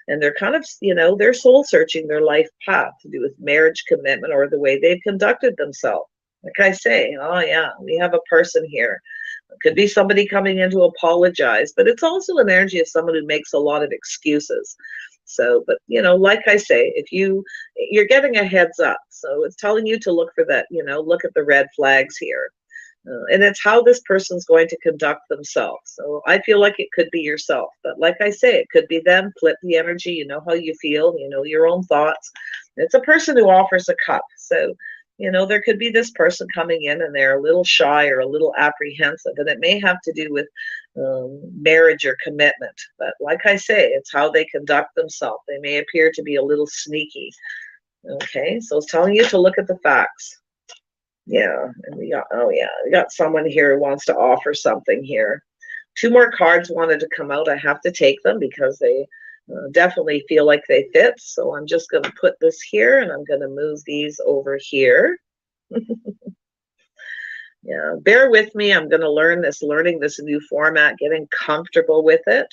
and they're kind of, you know, they're soul searching their life path to do with marriage, commitment, or the way they've conducted themselves. Like I say, oh yeah, we have a person here. It could be somebody coming in to apologize, but it's also an energy of someone who makes a lot of excuses. So, but you know, like I say, if you're getting a heads up, so it's telling you to look for that, you know, look at the red flags here. And it's how this person's going to conduct themselves. So I feel like it could be yourself, but like I say, it could be them. Flip the energy. You know how you feel, you know your own thoughts. It's a person who offers a cup. So, you know, there could be this person coming in and they're a little shy or a little apprehensive, and it may have to do with marriage or commitment. But like I say, it's how they conduct themselves. They may appear to be a little sneaky. Okay, so it's telling you to look at the facts. Yeah, and we got someone here who wants to offer something here. Two more cards wanted to come out. I have to take them because they definitely feel like they fit. So I'm just going to put this here, and I'm going to move these over here. Yeah, bear with me. I'm going to learning this new format, getting comfortable with it.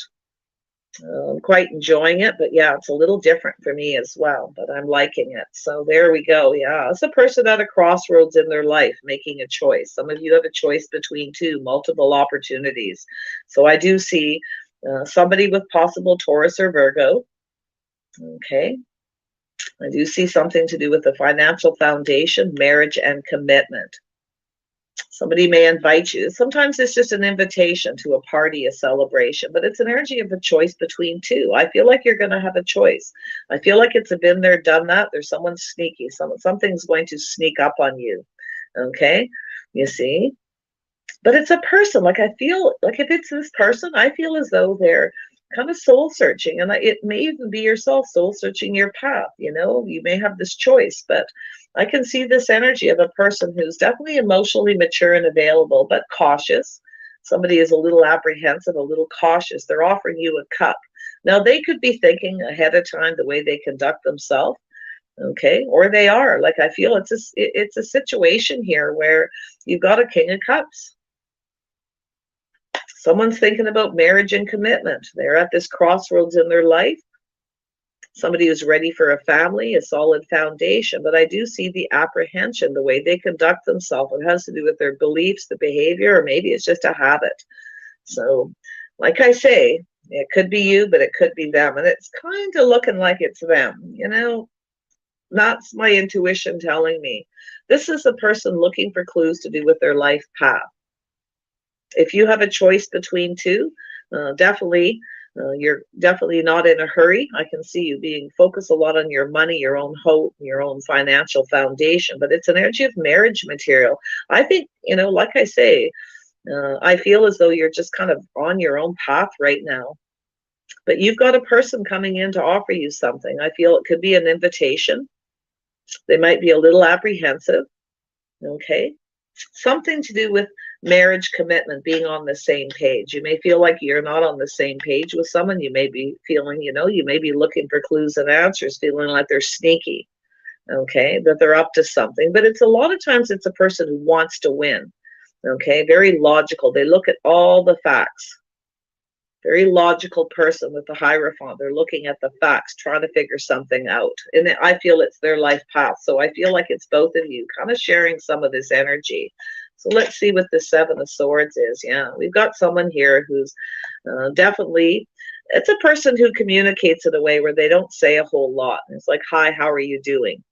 I'm quite enjoying it, but yeah, it's a little different for me as well, but I'm liking it. So there we go. Yeah, it's a person at a crossroads in their life making a choice. Some of you have a choice between multiple opportunities. So I do see somebody with possible Taurus or Virgo. Okay. I do see something to do with the financial foundation, marriage, and commitment. Somebody may invite you. Sometimes it's just an invitation to a party, a celebration, but it's an energy of a choice between two. I feel like you're going to have a choice. I feel like it's a been there, done that. There's someone sneaky. Something's going to sneak up on you. Okay, you see? But it's a person. Like I feel like if it's this person, I feel as though they're kind of soul searching, and it may even be yourself soul searching your path. You know, you may have this choice, but I can see this energy of a person who's definitely emotionally mature and available, but cautious. Somebody is a little apprehensive, a little cautious. They're offering you a cup. Now, they could be thinking ahead of time the way they conduct themselves, okay? Or they are. Like, I feel it's a situation here where you've got a King of Cups. Someone's thinking about marriage and commitment. They're at this crossroads in their life. Somebody who's ready for a family, a solid foundation. But I do see the apprehension, the way they conduct themselves. It has to do with their beliefs, the behavior, or maybe it's just a habit. So, like I say, it could be you, but it could be them. And it's kind of looking like it's them. You know, that's my intuition telling me. This is a person looking for clues to do with their life path. If you have a choice between two, definitely You're definitely not in a hurry. I can see you being focused a lot on your money, your own hope, your own financial foundation, but it's an energy of marriage material. I think, like I say, I feel as though you're just kind of on your own path right now. But you've got a person coming in to offer you something. I feel it could be an invitation. They might be a little apprehensive. Okay. Something to do with marriage commitment, being on the same page. You may feel like you're not on the same page with someone. You may be feeling, you may be looking for clues and answers, feeling like they're sneaky. Okay. That they're up to something. But it's a lot of times it's a person who wants to win. Okay. Very logical. They look at all the facts. Very logical person with the Hierophant. They're looking at the facts, trying to figure something out. And I feel it's their life path. So I feel like it's both of you kind of sharing some of this energy. So let's see what the Seven of Swords is. Yeah, we've got someone here who's definitely, it's a person who communicates in a way where they don't say a whole lot. It's like, hi, how are you doing?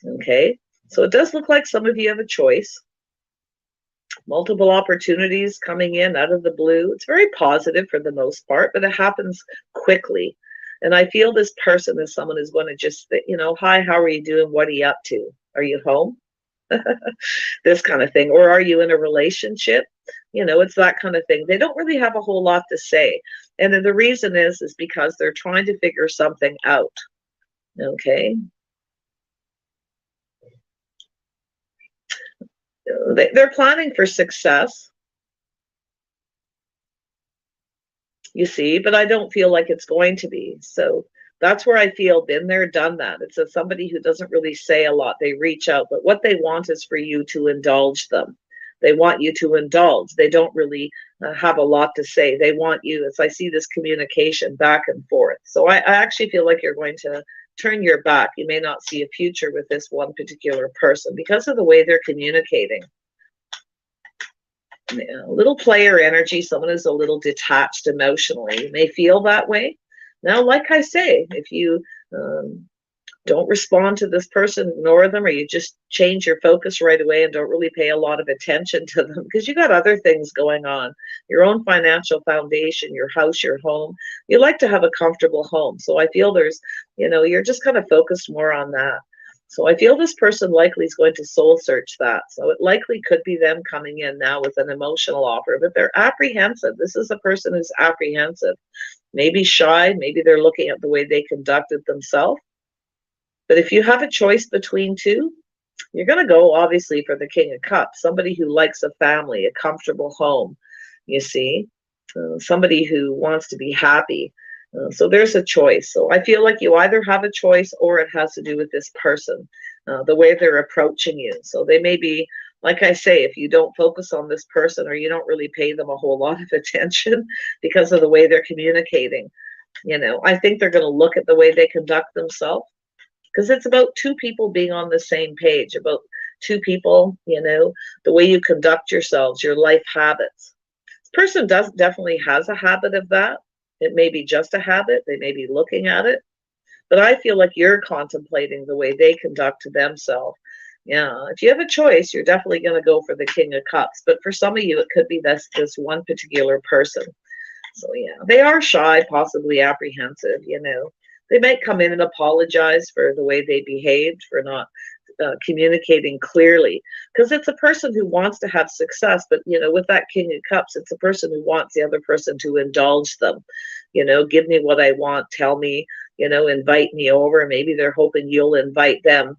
Okay, so it does look like some of you have a choice. Multiple opportunities coming in out of the blue. It's very positive for the most part, but it happens quickly. And I feel this person is someone who's going to just, hi, how are you doing? What are you up to? Are you home? This kind of thing. Or are you in a relationship? It's that kind of thing. They don't really have a whole lot to say. And then the reason is because they're trying to figure something out. Okay. They're planning for success, you see, but I don't feel like it's going to be. So that's where I feel been there, done that. It's somebody who doesn't really say a lot. They reach out, but what they want is for you to indulge them. They want you to indulge. They don't really have a lot to say. They want you, as I see this communication back and forth. So I actually feel like you're going to turn your back. You may not see a future with this one particular person because of the way they're communicating. Yeah, a little player energy, someone who's a little detached emotionally. You may feel that way. Now, like I say, if you don't respond to this person, ignore them, or you just change your focus right away and don't really pay a lot of attention to them because you got other things going on, your own financial foundation, your house, your home. You like to have a comfortable home. So I feel there's, you're just kind of focused more on that. So I feel this person likely is going to soul search that. So it likely could be them coming in now with an emotional offer, but they're apprehensive. This is a person who's apprehensive, maybe shy, maybe they're looking at the way they conducted themselves. But if you have a choice between two, you're going to go obviously for the King of Cups, somebody who likes a family, a comfortable home, you see, somebody who wants to be happy. So there's a choice. So I feel like you either have a choice or it has to do with this person, the way they're approaching you. So they may be, like I say, if you don't focus on this person or you don't really pay them a whole lot of attention because of the way they're communicating, I think they're going to look at the way they conduct themselves. Because it's about two people being on the same page, about two people, the way you conduct yourselves, your life habits. This person definitely has a habit of that. It may be just a habit. They may be looking at it. But I feel like you're contemplating the way they conduct themselves. Yeah, if you have a choice, you're definitely going to go for the King of Cups. But for some of you, it could be this one particular person. So yeah, they are shy, possibly apprehensive, They might come in and apologize for the way they behaved, for not communicating clearly. Because it's a person who wants to have success, but, with that King of Cups, it's a person who wants the other person to indulge them. Give me what I want, tell me, invite me over. Maybe they're hoping you'll invite them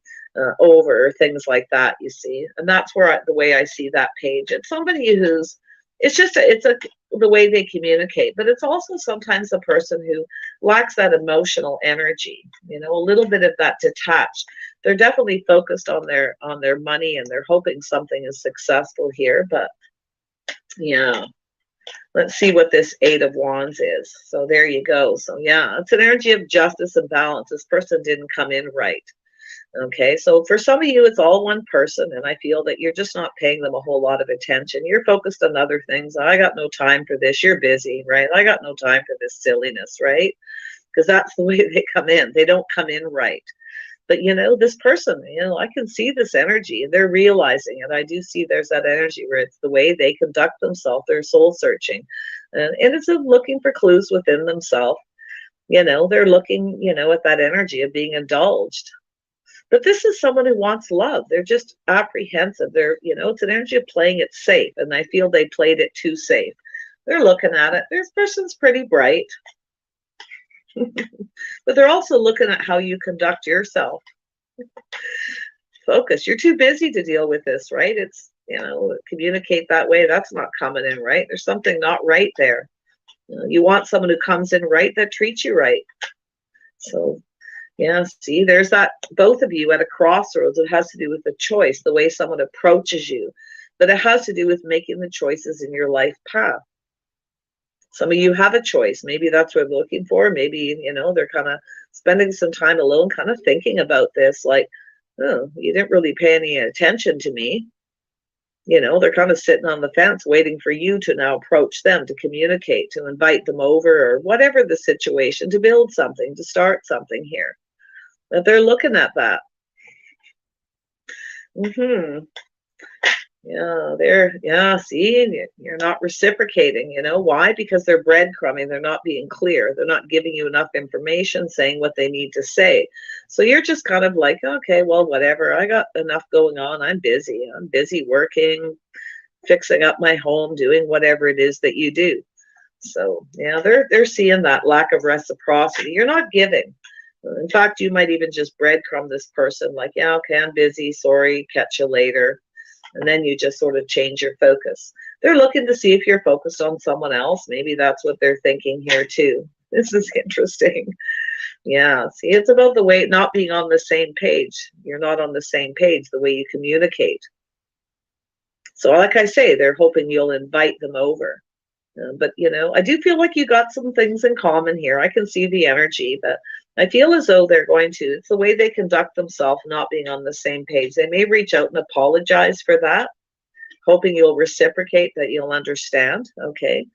over, or things like that, you see. And that's where the way I see that page. It's somebody who's, the way they communicate, but it's also sometimes a person who lacks that emotional energy, a little bit of that detached. They're definitely focused on their money and they're hoping something is successful here. But yeah, let's see what this Eight of Wands is. So there you go. So yeah, it's an energy of justice and balance. This person didn't come in right. Okay, so for some of you, it's all one person, and I feel that you're just not paying them a whole lot of attention. You're focused on other things. I got no time for this. You're busy, right? I got no time for this silliness, right? Because that's the way they come in. They don't come in right. But, you know, this person, you know, I can see this energy and they're realizing it. I do see there's that energy where it's the way they conduct themselves, they're soul searching. And it's looking for clues within themselves. You know, they're looking, you know, at that energy of being indulged. But this is someone who wants love. They're just apprehensive. They're, you know, it's an energy of playing it safe. And I feel they played it too safe. They're looking at it. This person's pretty bright. But they're also looking at how you conduct yourself. Focus. You're too busy to deal with this, right? It's, you know, communicate that way. That's not coming in right. There's something not right there. You want someone who comes in right, that treats you right. So, yeah, see, there's that, both of you at a crossroads. It has to do with the choice, the way someone approaches you. But it has to do with making the choices in your life path. Some of you have a choice. Maybe that's what they're looking for. Maybe, you know, they're kind of spending some time alone, kind of thinking about this, like, oh, you didn't really pay any attention to me. You know, they're kind of sitting on the fence waiting for you to now approach them, to communicate, to invite them over, or whatever the situation, to build something, to start something here. But they're looking at that. Yeah, see, you're not reciprocating, you know, why? Because they're breadcrumbing, they're not being clear, they're not giving you enough information, saying what they need to say. So you're just kind of like, okay, well, whatever, I got enough going on, I'm busy working, fixing up my home, doing whatever it is that you do. So, yeah, they're seeing that lack of reciprocity. You're not giving. In fact, you might even just breadcrumb this person, like, yeah, okay, I'm busy, sorry, catch you later. And then you just sort of change your focus. They're looking to see if you're focused on someone else. Maybe that's what they're thinking here too. This is interesting. Yeah, see, it's about the way, not being on the same page. You're not on the same page, the way you communicate. So like I say, they're hoping you'll invite them over. But, you know, I do feel like you got some things in common here. I can see the energy, but I feel as though they're going to, it's the way they conduct themselves, not being on the same page. They may reach out and apologize for that, hoping you'll reciprocate, that you'll understand. Okay.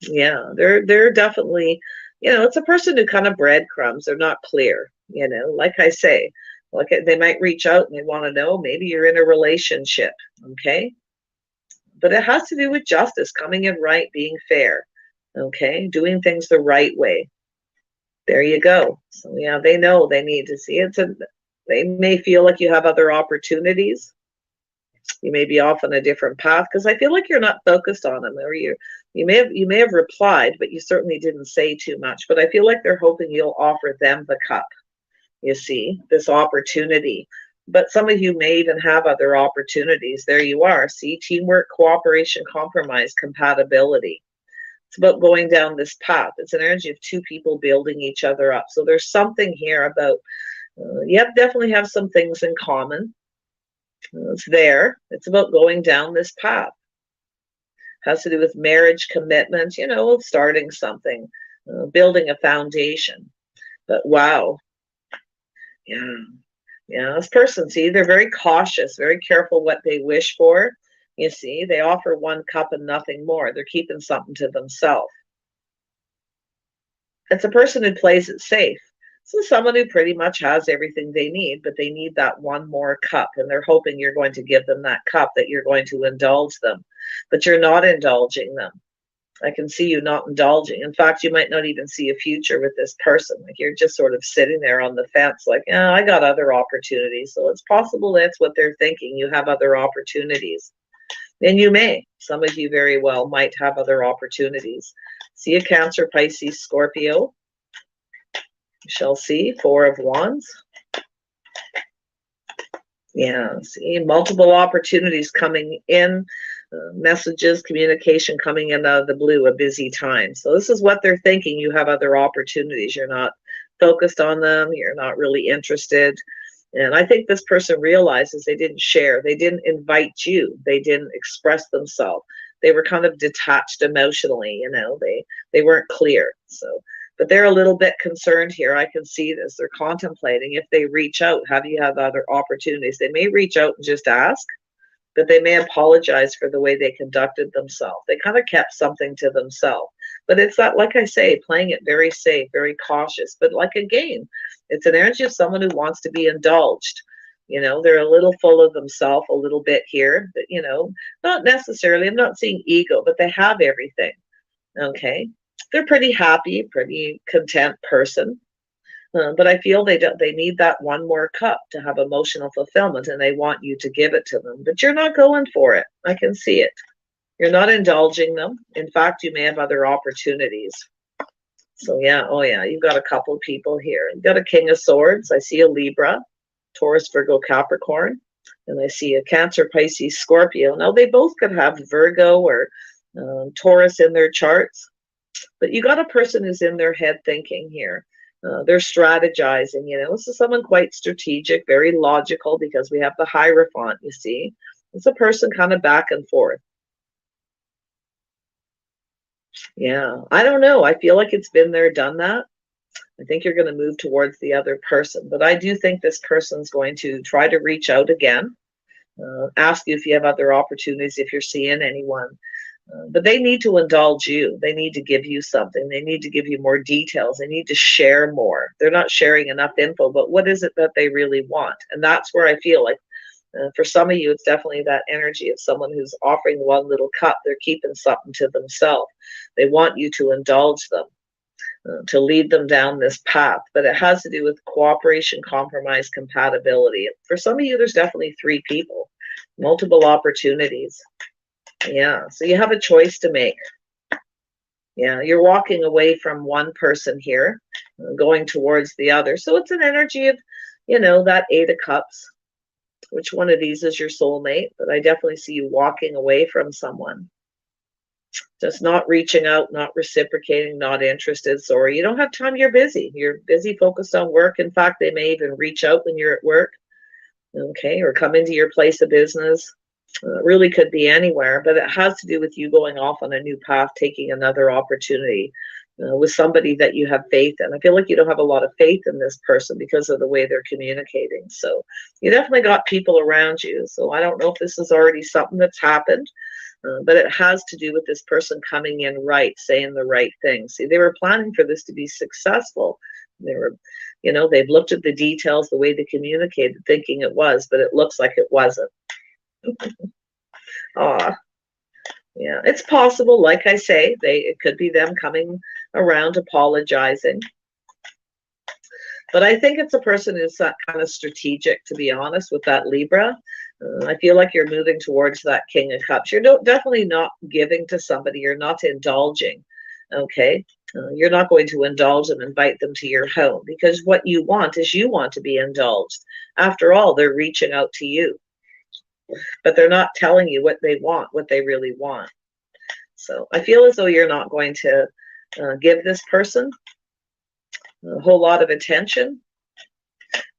Yeah, they're definitely, you know, it's a person who kind of breadcrumbs. They're not clear, you know, like I say, like they might reach out and they want to know, maybe you're in a relationship. Okay. But it has to do with justice, coming in right, being fair, okay, doing things the right way. There you go. So yeah, they know they need to see it. They may feel like you have other opportunities. You may be off on a different path, because I feel like you're not focused on them, or you may have replied, but you certainly didn't say too much. But I feel like they're hoping you'll offer them the cup. You see, this opportunity. But some of you may even have other opportunities. There you are. See, teamwork, cooperation, compromise, compatibility. It's about going down this path. It's an energy of two people building each other up. So there's something here about, definitely have some things in common. It's there. It's about going down this path. Has to do with marriage, commitment, you know, starting something, building a foundation. But wow. Yeah, this person, see, they're very cautious, very careful what they wish for. You see, they offer one cup and nothing more. They're keeping something to themselves. It's a person who plays it safe. So someone who pretty much has everything they need, but they need that one more cup, and they're hoping you're going to give them that cup, that you're going to indulge them. But you're not indulging them. I can see you not indulging. In fact, you might not even see a future with this person. Like, you're just sort of sitting there on the fence, like, yeah, I got other opportunities. So it's possible that's what they're thinking. You have other opportunities. And you may. Some of you very well might have other opportunities. See a Cancer, Pisces, Scorpio. You shall see 4 of Wands. Yeah, see, multiple opportunities coming in. Messages, communication coming in out of the blue, a busy time. So this is what they're thinking. You have other opportunities. You're not focused on them. You're not really interested. And I think this person realizes they didn't share. They didn't invite you. They didn't express themselves. They were kind of detached emotionally, you know. They weren't clear. So, but they're a little bit concerned here. I can see this. They're contemplating if they reach out, have you have other opportunities? They may reach out and just ask, but they may apologize for the way they conducted themselves. They kind of kept something to themselves. But it's that, like I say, playing it very safe, very cautious, but like a game. It's an energy of someone who wants to be indulged. You know, they're a little full of themselves, a little bit here, but, you know, not necessarily, I'm not seeing ego, but they have everything. Okay. They're pretty happy, pretty content person. But I feel they need that one more cup to have emotional fulfillment, and they want you to give it to them. But you're not going for it. I can see it. You're not indulging them. In fact, you may have other opportunities. So yeah, oh yeah, you've got a couple people here. You've got a King of Swords. I see a Libra, Taurus, Virgo, Capricorn, and I see a Cancer, Pisces, Scorpio. Now they both could have Virgo or Taurus in their charts, but you got a person who's in their head thinking here. They're strategizing, you know. This is someone quite strategic, very logical, because we have the Hierophant, you see. It's a person kind of back and forth. Yeah, I don't know. I feel like it's been there, done that. I think you're going to move towards the other person, but I do think this person's going to try to reach out again, ask you if you have other opportunities, if you're seeing anyone. But they need to indulge you. They need to give you something. They need to give you more details. They need to share more. They're not sharing enough info, but what is it that they really want? And that's where I feel like for some of you, it's definitely that energy of someone who's offering one little cup. They're keeping something to themselves. They want you to indulge them, to lead them down this path. But it has to do with cooperation, compromise, compatibility. For some of you, there's definitely 3 people, multiple opportunities. Yeah, so you have a choice to make. Yeah, you're walking away from one person here, going towards the other. So it's an energy of, you know, that 8 of Cups. Which one of these is your soulmate? But I definitely see you walking away from someone. Just not reaching out, not reciprocating, not interested. Sorry, you don't have time. You're busy. You're busy, focused on work. In fact, they may even reach out when you're at work. Okay, or come into your place of business. Really could be anywhere, but it has to do with you going off on a new path, taking another opportunity with somebody that you have faith in. I feel like you don't have a lot of faith in this person because of the way they're communicating. So you definitely got people around you. So I don't know if this is already something that's happened, but it has to do with this person coming in right, saying the right thing. See, they were planning for this to be successful. They were, you know, they've looked at the details, the way they communicated, thinking it was, but it looks like it wasn't. Yeah, it's possible. Like I say, it could be them coming around, apologizing. But I think it's a person who's kind of strategic, to be honest, with that Libra. I feel like you're moving towards that King of Cups. You're definitely not giving to somebody. You're not indulging. Okay, you're not going to indulge them, invite them to your home, because what you want is you want to be indulged. After all, they're reaching out to you. But they're not telling you what they want, what they really want. So I feel as though you're not going to give this person a whole lot of attention.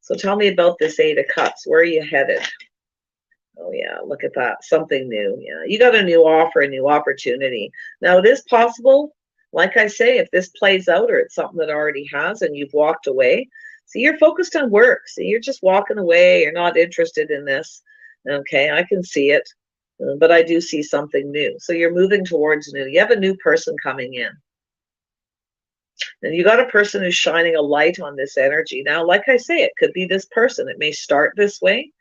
So tell me about this 8 of Cups. Where are you headed? Oh yeah, look at that. Something new. Yeah, you got a new offer, a new opportunity. Now it is possible, like I say, if this plays out or it's something that already has and you've walked away. See, you're focused on work. See, you're just walking away. You're not interested in this. Okay, I can see it, but I do see something new. So you're moving towards new. You have a new person coming in. And you got a person who's shining a light on this energy. Now, like I say, it could be this person. It may start this way,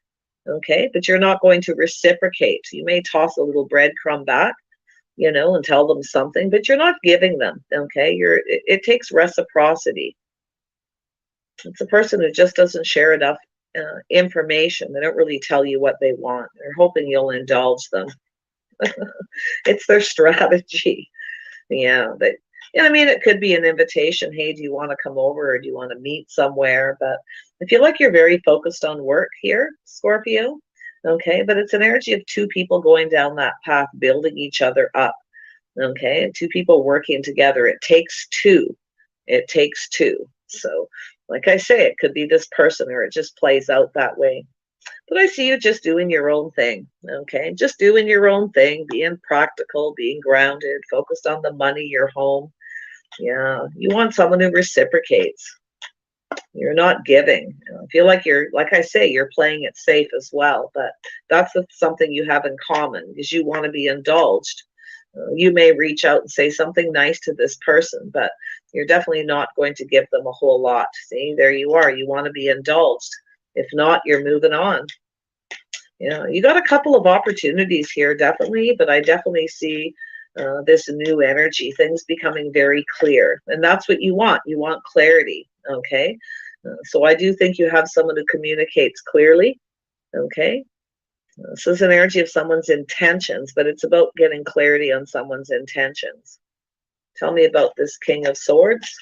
okay, but you're not going to reciprocate. You may toss a little breadcrumb back, you know, and tell them something, but you're not giving them, okay? It takes reciprocity. It's a person who just doesn't share enough information. They don't really tell you what they want. They're hoping you'll indulge them. It's their strategy. Yeah, but I mean, it could be an invitation. Hey, do you want to come over, or do you want to meet somewhere? But I feel like you're very focused on work here, Scorpio. Okay, but it's an energy of 2 people going down that path, building each other up. Okay, and 2 people working together. It takes 2. It takes 2. So like I say, it could be this person, or it just plays out that way. But I see you just doing your own thing, okay? Just doing your own thing, being practical, being grounded, focused on the money, your home. Yeah, you want someone who reciprocates. You're not giving. I feel like you're, like I say, you're playing it safe as well. But that's something you have in common, because you want to be indulged. You may reach out and say something nice to this person, but you're definitely not going to give them a whole lot. See, there you are. You want to be indulged. If not, you're moving on. Yeah, you got a couple of opportunities here, definitely, but I definitely see this new energy, things becoming very clear. And that's what you want. You want clarity, okay? So I do think you have someone who communicates clearly, okay? This is an energy of someone's intentions, but it's about getting clarity on someone's intentions. Tell me about this King of Swords.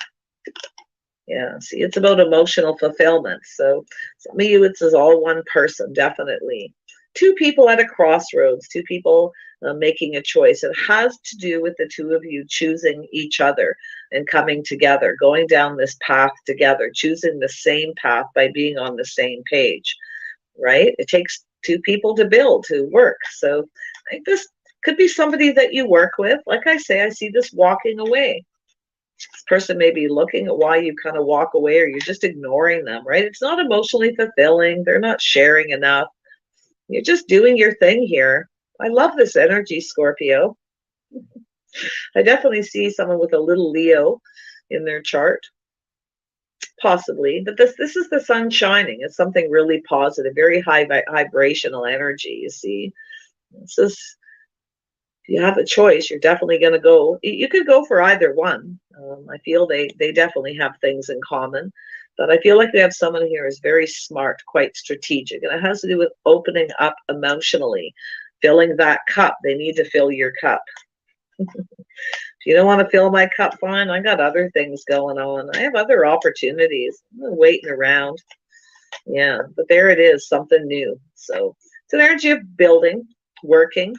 Yeah, see, it's about emotional fulfillment. So some of you, it's all one person, definitely. Two people at a crossroads, two people making a choice. It has to do with the two of you choosing each other and coming together, going down this path together, choosing the same path by being on the same page, right? It takes two people to build, to work. So I think this could be somebody that you work with. Like I say, I see this walking away. This person may be looking at why you kind of walk away, or you're just ignoring them, right? It's not emotionally fulfilling. They're not sharing enough. You're just doing your thing here. I love this energy, Scorpio. I definitely see someone with a little Leo in their chart, possibly. But this is the sun shining. It's something really positive, very high vibrational energy, you see. This is, if you have a choice, you're definitely going to go. You could go for either one. I feel they definitely have things in common. But I feel like we have someone here who's very smart, quite strategic. And it has to do with opening up emotionally, filling that cup. They need to fill your cup. If you don't want to fill my cup, fine. I got other things going on. I have other opportunities. I'm waiting around. Yeah, but there it is, something new. So it's an energy of building, working,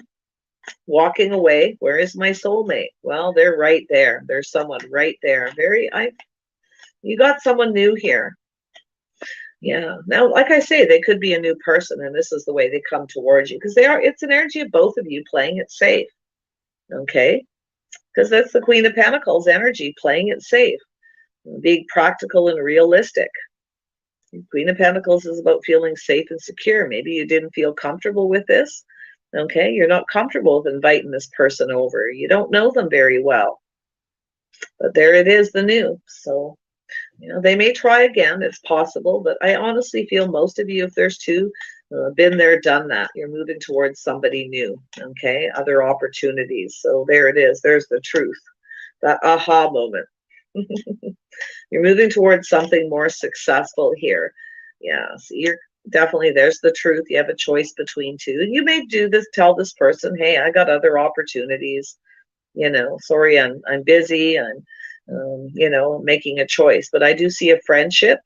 walking away. Where is my soulmate? Well, they're right there. There's someone right there. You got someone new here. Yeah. Now, like I say, they could be a new person, and this is the way they come towards you, because it's an energy of both of you playing it safe. Okay? Because that's the Queen of Pentacles energy, playing it safe, being practical and realistic. Queen of Pentacles is about feeling safe and secure. Maybe you didn't feel comfortable with this. Okay, you're not comfortable with inviting this person over. You don't know them very well. But there it is, the new. So, they may try again. It's possible. But I honestly feel most of you, if there's two, been there, done that. You're moving towards somebody new. Okay, other opportunities. So there it is. There's the truth. That aha moment. You're moving towards something more successful here. Yeah, so you're definitely, there's the truth. You have a choice between two. And you may do this, tell this person, hey, I got other opportunities. Sorry, I'm busy. I'm, making a choice. But I do see a friendship.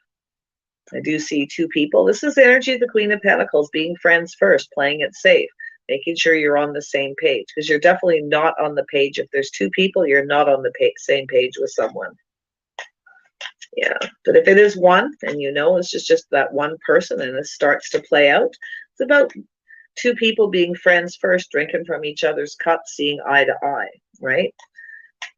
I do see two people. This is the energy of the Queen of Pentacles, being friends first, playing it safe, making sure you're on the same page, because you're definitely not on the page. If there's two people, you're not on the same page with someone. Yeah, but if it is one, and it's just that one person, and it starts to play out, it's about two people being friends first, drinking from each other's cups, seeing eye to eye, right?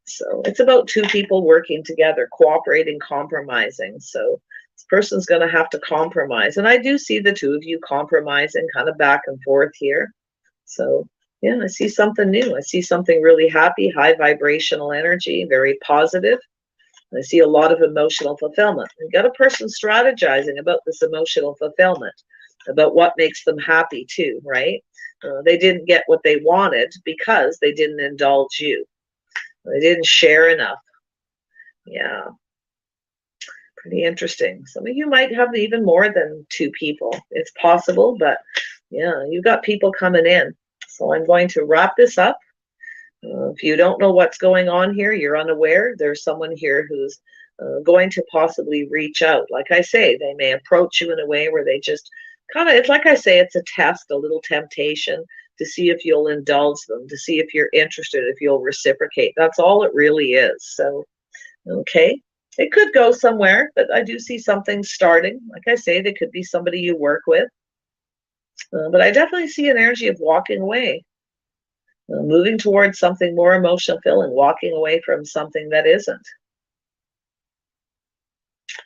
So it's about two people working together, cooperating, compromising. So this person's going to have to compromise. And I do see the two of you compromising kind of back and forth here. So, yeah, I see something new. I see something really happy, high vibrational energy, very positive. I see a lot of emotional fulfillment. You've got a person strategizing about this emotional fulfillment, about what makes them happy too, right? They didn't get what they wanted because they didn't indulge you. They didn't share enough. Yeah. Pretty interesting. Some of you might have even more than two people. It's possible, but yeah, you've got people coming in. So I'm going to wrap this up. If you don't know what's going on here, you're unaware, there's someone here who's going to possibly reach out. Like I say, they may approach you in a way where they just it's like I say, it's a test, a little temptation to see if you'll indulge them, to see if you're interested, if you'll reciprocate. That's all it really is. So, okay. It could go somewhere, but I do see something starting. Like I say, they could be somebody you work with. But I definitely see an energy of walking away. Moving towards something more emotional filling, walking away from something that isn't.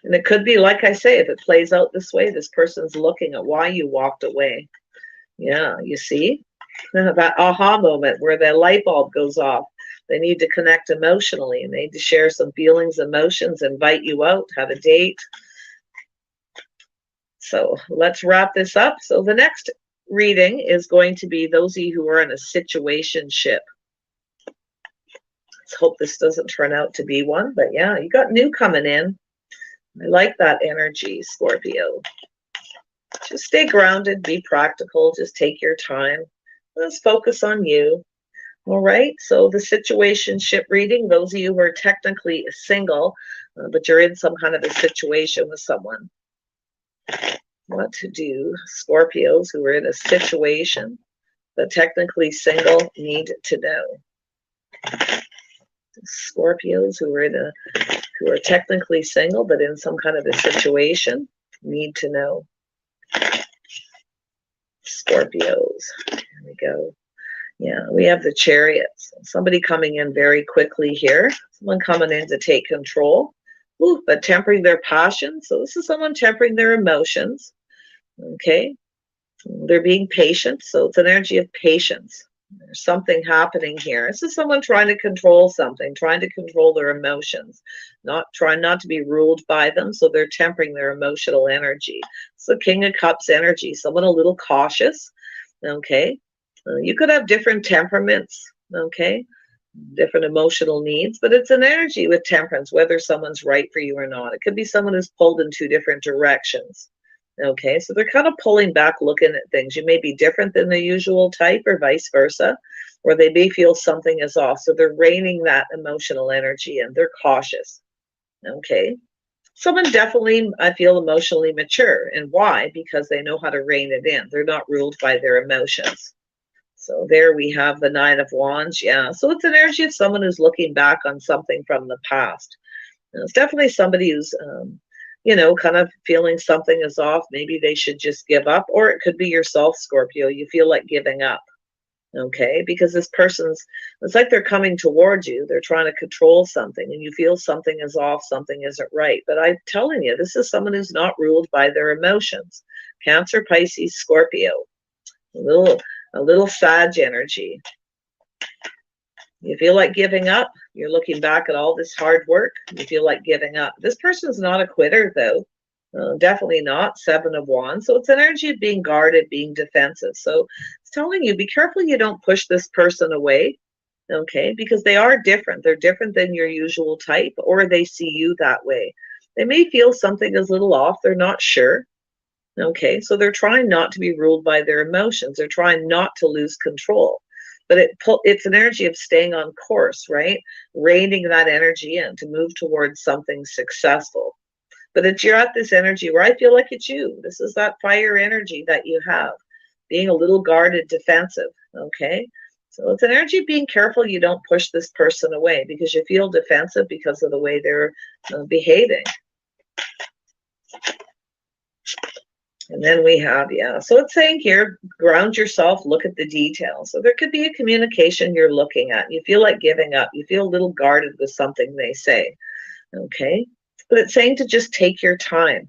And it could be, like I say, if it plays out this way, this person's looking at why you walked away. Yeah, you see? That aha moment where the light bulb goes off. They need to connect emotionally, and they need to share some feelings, emotions, invite you out, have a date. So let's wrap this up. So the next reading is going to be those of you who are in a situationship. Let's hope this doesn't turn out to be one, but yeah, you got new coming in. I like that energy, Scorpio. Just stay grounded, be practical, just take your time. Let's focus on you. All right, so the situationship reading, those of you who are technically single, but you're in some kind of a situation with someone. What to do, Scorpios who are in a situation but technically single need to know. Scorpios who are technically single but in some kind of a situation need to know. Scorpios, here we go. Yeah, we have the Chariots. Somebody coming in very quickly here. Someone coming in to take control. Ooh, but tempering their passion. So this is someone tempering their emotions. Okay. They're being patient. So it's an energy of patience. There's something happening here. This is someone trying to control something, trying to control their emotions, trying not to be ruled by them. So they're tempering their emotional energy. So King of Cups energy, someone a little cautious. Okay. You could have different temperaments, okay, different emotional needs, but it's an energy with temperance, whether someone's right for you or not. It could be someone who's pulled in two different directions, okay? So they're kind of pulling back, looking at things. You may be different than the usual type or vice versa, or they may feel something is off. So they're reining that emotional energy in. They're cautious, okay? Someone definitely, I feel, emotionally mature. And why? Because they know how to rein it in. They're not ruled by their emotions. So there we have the Nine of Wands. Yeah, so it's an energy of someone who's looking back on something from the past. And it's definitely somebody who's, kind of feeling something is off. Maybe they should just give up. Or it could be yourself, Scorpio. You feel like giving up, okay? Because this person's, it's like they're coming towards you. They're trying to control something, and you feel something is off, something isn't right. But I'm telling you, this is someone who's not ruled by their emotions. Cancer, Pisces, Scorpio. A little Sag energy. You feel like giving up. You're looking back at all this hard work. You feel like giving up. This person's not a quitter, though. Definitely not. Seven of Wands. So it's an energy of being guarded, being defensive. So it's telling you, be careful you don't push this person away, okay? Because they are different. They're different than your usual type, or they see you that way. They may feel something is a little off. They're not sure. Okay, so they're trying not to be ruled by their emotions. They're trying not to lose control. But it's an energy of staying on course, right? Reining that energy in to move towards something successful. But you're at this energy where I feel like it's you. This is that fire energy that you have, being a little guarded, defensive, okay? So it's an energy of being careful you don't push this person away because you feel defensive because of the way they're behaving. And then we have, yeah, so it's saying here, ground yourself, look at the details. So there could be a communication you're looking at. You feel like giving up. You feel a little guarded with something they say, okay? But it's saying to just take your time,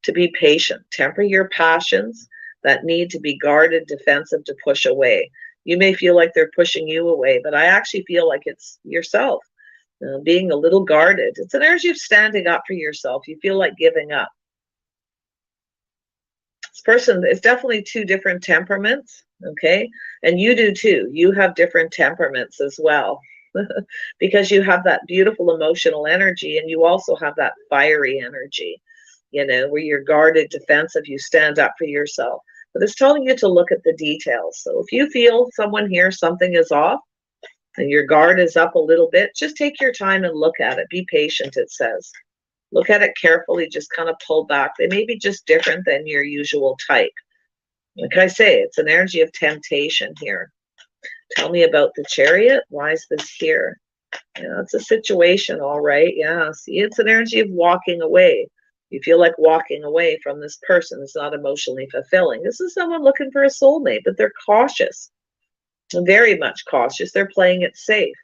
to be patient, temper your passions that need to be guarded, defensive, to push away. You may feel like they're pushing you away, but I actually feel like it's yourself, being a little guarded. It's an energy of standing up for yourself. You feel like giving up. Person is definitely two different temperaments, okay? And you do too. You have different temperaments as well because you have that beautiful emotional energy and you also have that fiery energy, where you're guarded, defensive, you stand up for yourself. But it's telling you to look at the details. So if you feel someone here, something is off and your guard is up a little bit, just take your time and look at it. Be patient, it says. Look at it carefully, just kind of pull back. They may be just different than your usual type. Like I say, it's an energy of temptation here. Tell me about the Chariot. Why is this here? Yeah, it's a situation, all right. Yeah, see, it's an energy of walking away. You feel like walking away from this person. It's not emotionally fulfilling. This is someone looking for a soulmate, but they're cautious. Very much cautious. They're playing it safe.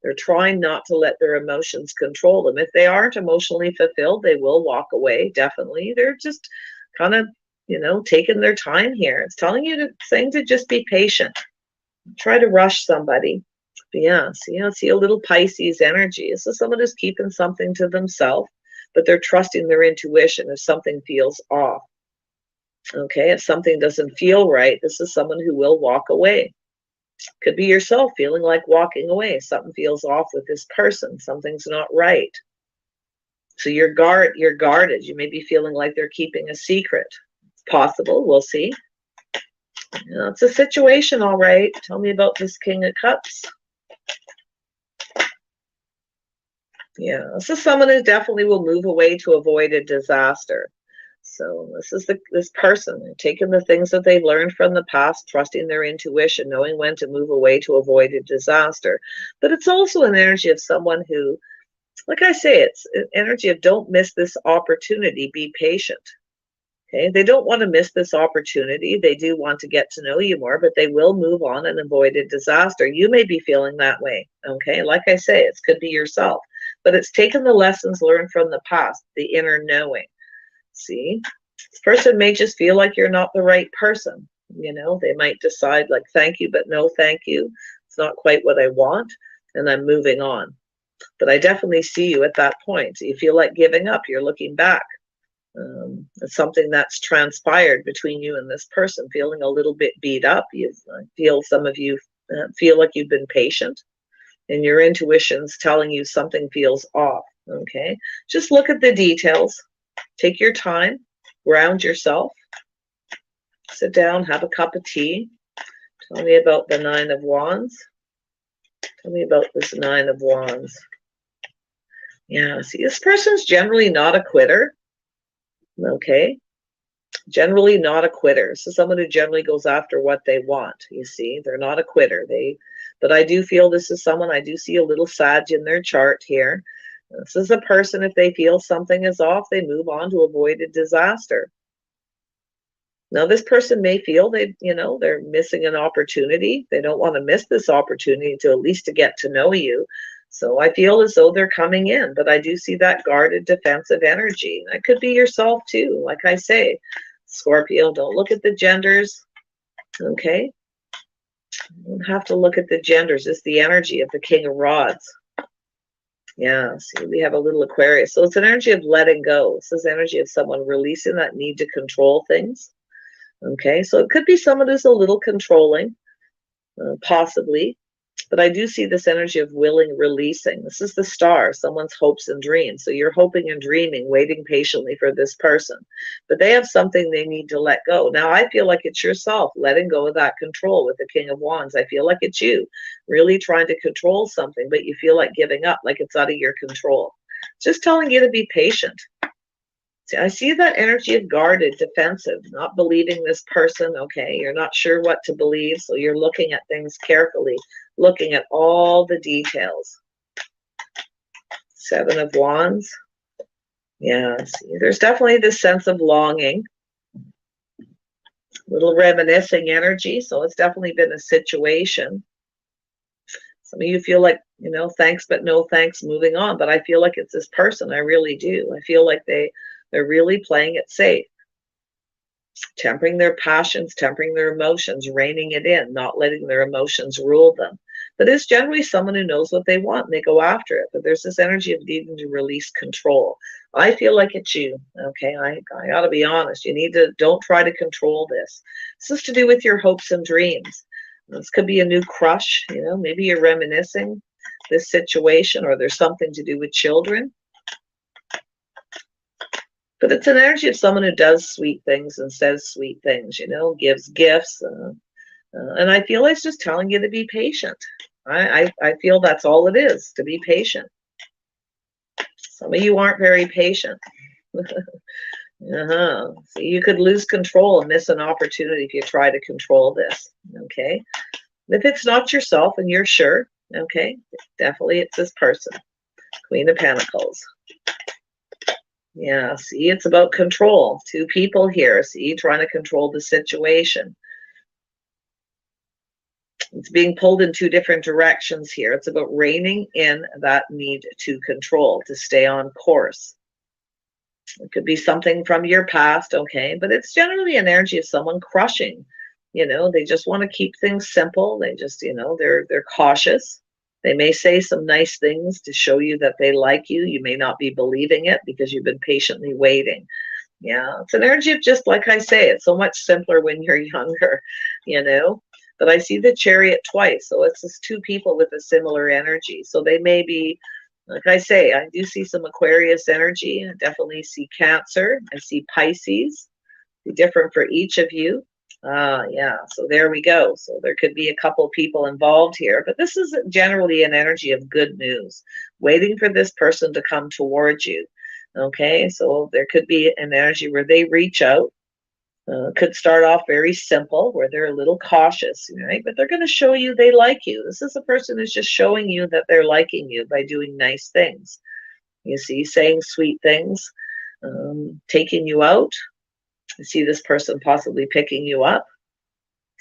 They're trying not to let their emotions control them. If they aren't emotionally fulfilled, they will walk away, definitely. They're just kind of, taking their time here. It's saying to just be patient. Try to rush somebody. But yeah, see, I see a little Pisces energy. This is someone who's keeping something to themselves, but they're trusting their intuition if something feels off. Okay, if something doesn't feel right, this is someone who will walk away. Could be yourself feeling like walking away. Something feels off with this person. Something's not right. So you're guarded. You may be feeling like they're keeping a secret. It's possible. We'll see. You know, it's a situation, all right. Tell me about this King of Cups. Yeah, this is someone who definitely will move away to avoid a disaster. So this is this person taking the things that they've learned from the past, trusting their intuition, knowing when to move away to avoid a disaster. But it's also an energy of someone who, like I say, it's an energy of don't miss this opportunity, be patient. Okay, they don't want to miss this opportunity. They do want to get to know you more, but they will move on and avoid a disaster. You may be feeling that way. Okay, like I say, it could be yourself, but it's taken the lessons learned from the past, the inner knowing. See, this person may just feel like you're not the right person. You know, they might decide like, thank you, but no thank you. It's not quite what I want, and I'm moving on. But I definitely see you at that point. So you feel like giving up. You're looking back. It's something that's transpired between you and this person, feeling a little bit beat up. You feel some of you feel like you've been patient, and your intuition's telling you something feels off. Okay, just look at the details. Take your time, ground yourself, sit down, have a cup of tea. Tell me about the Nine of Wands. Tell me about this Nine of Wands. Yeah, see, this person's generally not a quitter. Okay, generally not a quitter. So someone who generally goes after what they want. You see, they're not a quitter. But I do feel this is someone, I do see a little Sag in their chart here. This is a person, if they feel something is off, they move on to avoid a disaster. Now, this person may feel they're missing an opportunity. They don't want to miss this opportunity to at least to get to know you. So I feel as though they're coming in, but I do see that guarded defensive energy. That could be yourself too. Like I say, Scorpio, don't look at the genders. Okay? You don't have to look at the genders. It's the energy of the King of Rods. Yeah, see, we have a little Aquarius. So it's an energy of letting go. This is energy of someone releasing that need to control things. Okay, so it could be someone who's a little controlling, possibly. But I do see this energy of willing releasing. This is the Star, someone's hopes and dreams. So you're hoping and dreaming, waiting patiently for this person. But they have something they need to let go. Now, I feel like it's yourself letting go of that control with the King of Wands. I feel like it's you really trying to control something, but you feel like giving up, like it's out of your control. Just telling you to be patient. See, I see that energy of guarded, defensive, not believing this person. Okay, you're not sure what to believe, so you're looking at things carefully, looking at all the details. Seven of Wands. Yeah, see, there's definitely this sense of longing, little reminiscing energy, so it's definitely been a situation. Some of you feel like, thanks but no thanks, moving on, but I feel like it's this person. I really do. I feel like they're really playing it safe, tempering their passions, tempering their emotions, reining it in, not letting their emotions rule them. But it's generally someone who knows what they want and they go after it. But there's this energy of needing to release control. I feel like it's you. Okay, I ought to be honest. You need to, don't try to control this. This is to do with your hopes and dreams. This could be a new crush, maybe you're reminiscing this situation, or there's something to do with children. But it's an energy of someone who does sweet things and says sweet things, gives gifts. And I feel it's just telling you to be patient. I feel that's all it is, to be patient. Some of you aren't very patient. So you could lose control and miss an opportunity if you try to control this. Okay. If it's not yourself and you're sure, okay, definitely it's this person. Queen of Pentacles. Yeah, see, it's about control. Two people here, see, trying to control the situation. It's being pulled in two different directions here. It's about reining in that need to control, to stay on course. It could be something from your past, okay, but it's generally an energy of someone crushing, You know, they just want to keep things simple. They just, you know, they're cautious. They may say some nice things to show you that they like you. You may not be believing it because you've been patiently waiting. Yeah, it's an energy of just like I say, it's so much simpler when you're younger, you know. But I see the Chariot twice, so it's just two people with a similar energy. So they may be, like I say, I do see some Aquarius energy. I definitely see Cancer. I see Pisces. Be different for each of you. Yeah, so there we go. So there could be a couple people involved here, but this is generally an energy of good news, waiting for this person to come towards you. Okay, so there could be an energy where they reach out. Could start off very simple, where they're a little cautious, right? But they're going to show you they like you. This is a person who's just showing you that they're liking you by doing nice things. You see, saying sweet things, taking you out. I see this person possibly picking you up,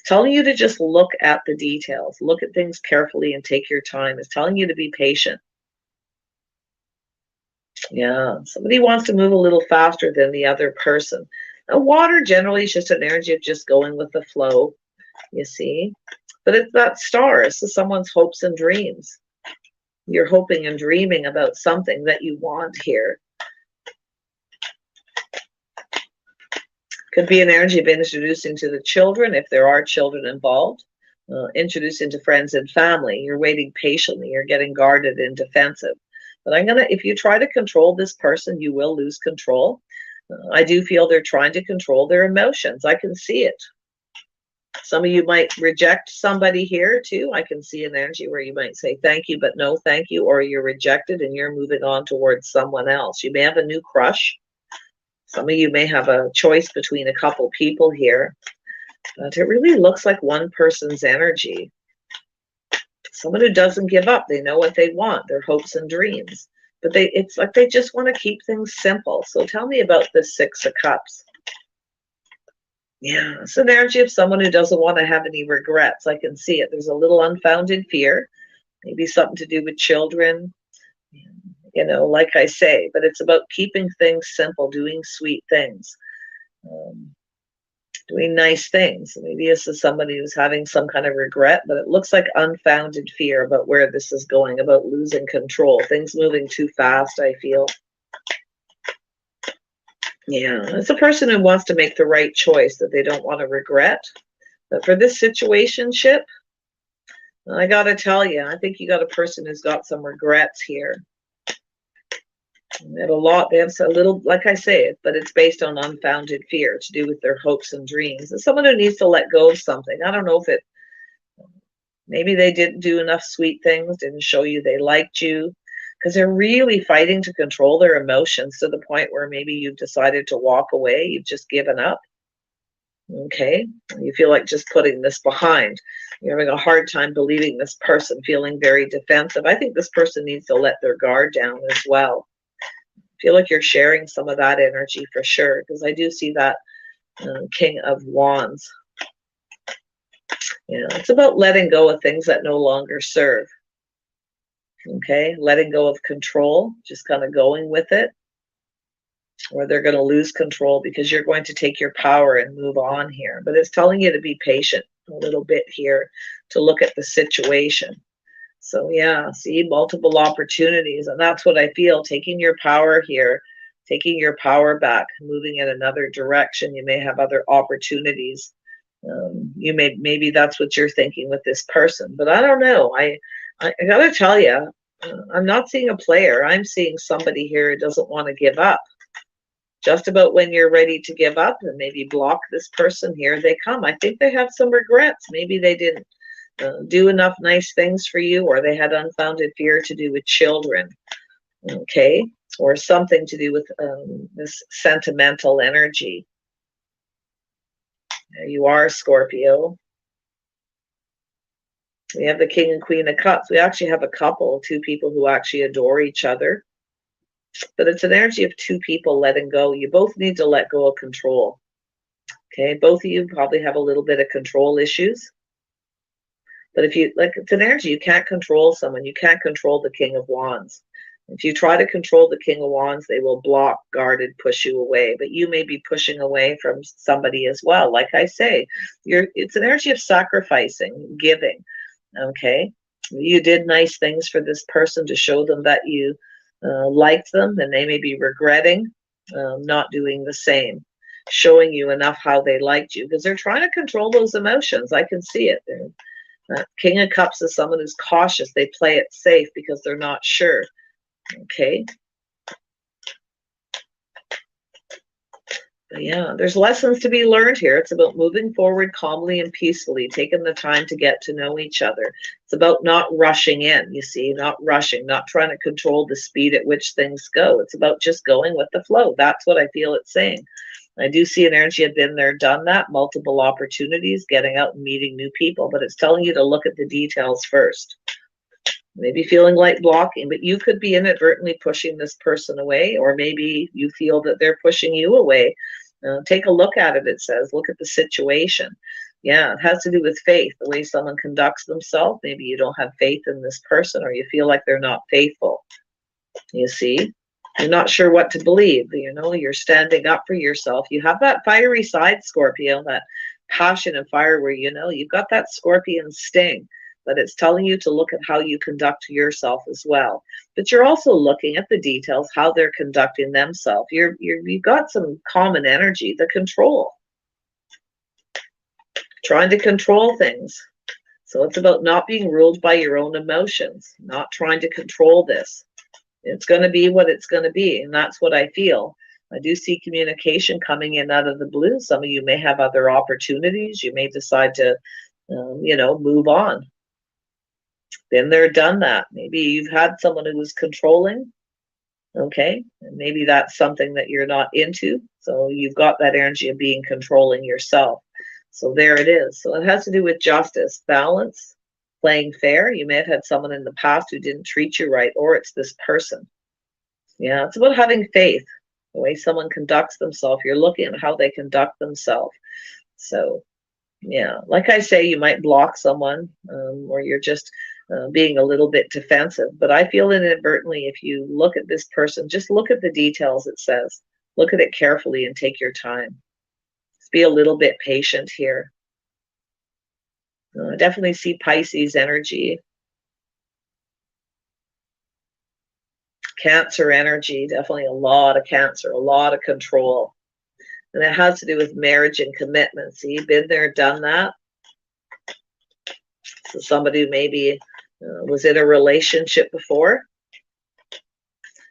telling you to just look at the details, look at things carefully and take your time. It's telling you to be patient. Yeah, somebody wants to move a little faster than the other person. Now, water generally is just an energy of just going with the flow, you see. But it's that star. This is someone's hopes and dreams. You're hoping and dreaming about something that you want here. Could be an energy of introducing to the children, if there are children involved. Introducing to friends and family. You're waiting patiently. You're getting guarded and defensive. But if you try to control this person, you will lose control. I do feel they're trying to control their emotions. I can see it. Some of you might reject somebody here too. I can see an energy where you might say thank you, but no thank you, or you're rejected and you're moving on towards someone else. You may have a new crush. Some of you may have a choice between a couple people here. But it really looks like one person's energy. Someone who doesn't give up. They know what they want, their hopes and dreams. But it's like they just want to keep things simple. So tell me about this Six of Cups. Yeah, it's an energy of someone who doesn't want to have any regrets. I can see it. There's a little unfounded fear, maybe something to do with children, you know, like I say. But it's about keeping things simple, doing sweet things. Doing nice things. Maybe this is somebody who's having some kind of regret, but it looks like unfounded fear about where this is going, about losing control, things moving too fast, I feel. Yeah, it's a person who wants to make the right choice that they don't want to regret. But for this situationship, I got to tell you, I think you got a person who's got some regrets here. They have a little, like I say, but it's based on unfounded fear to do with their hopes and dreams. It's someone who needs to let go of something. I don't know if maybe they didn't do enough sweet things, didn't show you they liked you, because they're really fighting to control their emotions to the point where maybe you've decided to walk away, you've just given up. Okay, you feel like just putting this behind. You're having a hard time believing this person, feeling very defensive. I think this person needs to let their guard down as well. Feel like you're sharing some of that energy for sure, because I do see that King of Wands. You know, it's about letting go of things that no longer serve. Okay, letting go of control, just kind of going with it, or they're going to lose control because you're going to take your power and move on here. But it's telling you to be patient a little bit here, to look at the situation. So yeah, see, multiple opportunities, and that's what I feel, taking your power here, taking your power back, moving in another direction. You may have other opportunities. Maybe that's what you're thinking with this person, but I don't know. I gotta tell you, I'm not seeing a player. I'm seeing somebody here who doesn't want to give up. Just about when you're ready to give up and maybe block this person, here they come. I think they have some regrets. Maybe they didn't do enough nice things for you, or they had unfounded fear to do with children, okay, or something to do with this sentimental energy. There you are, Scorpio. We have the King and Queen of Cups. We actually have a couple, two people who actually adore each other, but it's an energy of two people letting go. You both need to let go of control. Okay, both of you probably have a little bit of control issues. But if you, like, it's an energy, you can't control someone. You can't control the King of Wands. If you try to control the King of Wands, they will block, guarded, push you away. But you may be pushing away from somebody as well. Like I say, it's an energy of sacrificing, giving. Okay? You did nice things for this person to show them that you liked them, and they may be regretting not doing the same, showing you enough how they liked you, because they're trying to control those emotions. I can see it. King of Cups is someone who's cautious. They play it safe because they're not sure. Okay. But yeah, there's lessons to be learned here. It's about moving forward calmly and peacefully, taking the time to get to know each other. It's about not rushing in, you see, not rushing, not trying to control the speed at which things go. It's about just going with the flow. That's what I feel it's saying. I do see an energy of been there, done that, multiple opportunities, getting out and meeting new people, but it's telling you to look at the details first. Maybe feeling like blocking, but you could be inadvertently pushing this person away, or maybe you feel that they're pushing you away. Take a look at it, it says. Look at the situation. Yeah, it has to do with faith, the way someone conducts themselves. Maybe you don't have faith in this person, or you feel like they're not faithful. You see? You're not sure what to believe. You know, you're standing up for yourself. You have that fiery side, Scorpio, that passion and fire where, you know, you've got that scorpion sting. But it's telling you to look at how you conduct yourself as well. But you're also looking at the details, how they're conducting themselves. You've got some common energy, the control. Trying to control things. So it's about not being ruled by your own emotions, not trying to control this. It's going to be what it's going to be, and that's what I feel. I do see communication coming in out of the blue. Some of you may have other opportunities. You may decide to, you know, move on. Been there, done that. Maybe you've had someone who was controlling, okay? And maybe that's something that you're not into. So you've got that energy of being controlling yourself. So there it is. So it has to do with justice, balance, playing fair. You may have had someone in the past who didn't treat you right, or it's this person. Yeah, it's about having faith, the way someone conducts themselves. You're looking at how they conduct themselves. So, yeah, like I say, you might block someone, or you're just being a little bit defensive. But I feel inadvertently, if you look at this person, just look at the details, it says. Look at it carefully and take your time. Just be a little bit patient here. I definitely see Pisces energy. Cancer energy, definitely a lot of Cancer, a lot of control. And it has to do with marriage and commitment. See, been there, done that. So somebody who maybe was in a relationship before.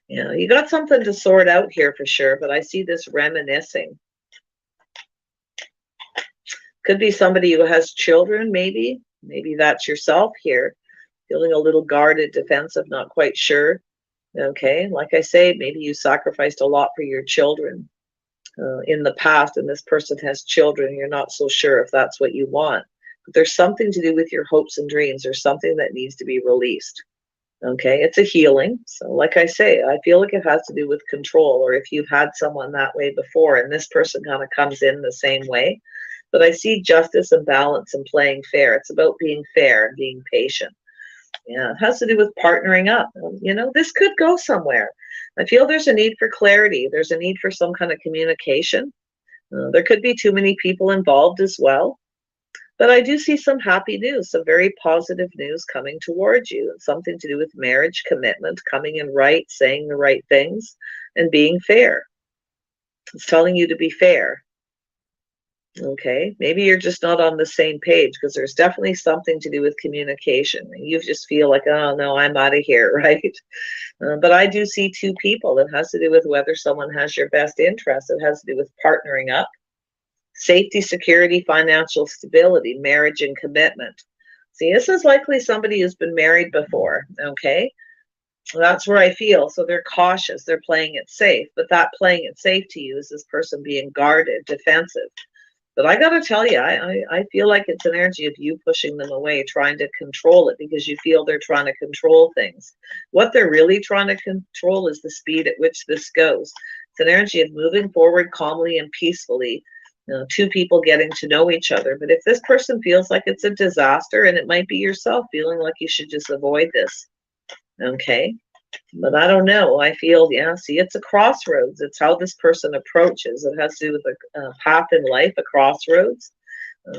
You know, you got something to sort out here for sure, but I see this reminiscing. Could be somebody who has children, maybe. Maybe that's yourself here. Feeling a little guarded, defensive, not quite sure. Okay, like I say, maybe you sacrificed a lot for your children in the past, and this person has children. You're not so sure if that's what you want. But there's something to do with your hopes and dreams. There's something that needs to be released. Okay, it's a healing. So like I say, I feel like it has to do with control, or if you've had someone that way before, and this person kind of comes in the same way. But I see justice and balance and playing fair. It's about being fair and being patient. Yeah, it has to do with partnering up. You know, this could go somewhere. I feel there's a need for clarity. There's a need for some kind of communication. There could be too many people involved as well. But I do see some happy news, some very positive news coming towards you. And something to do with marriage, commitment, coming in right, saying the right things, and being fair. It's telling you to be fair. Okay, maybe you're just not on the same page, because there's definitely something to do with communication. You just feel like, oh no, I'm out of here, right? But I do see two people. It has to do with whether someone has your best interest. It has to do with partnering up. Safety, security, financial stability, marriage and commitment. See, this is likely somebody who's been married before, okay? That's where I feel. So they're cautious. They're playing it safe. But that playing it safe to you is this person being guarded, defensive. But I got to tell you, I feel like it's an energy of you pushing them away, trying to control it, because you feel they're trying to control things. What they're really trying to control is the speed at which this goes. It's an energy of moving forward calmly and peacefully, two people getting to know each other. But if this person feels like it's a disaster, and it might be yourself feeling like you should just avoid this, okay? But I don't know. I feel, yeah, see, it's a crossroads. It's how this person approaches. It has to do with a path in life, a crossroads.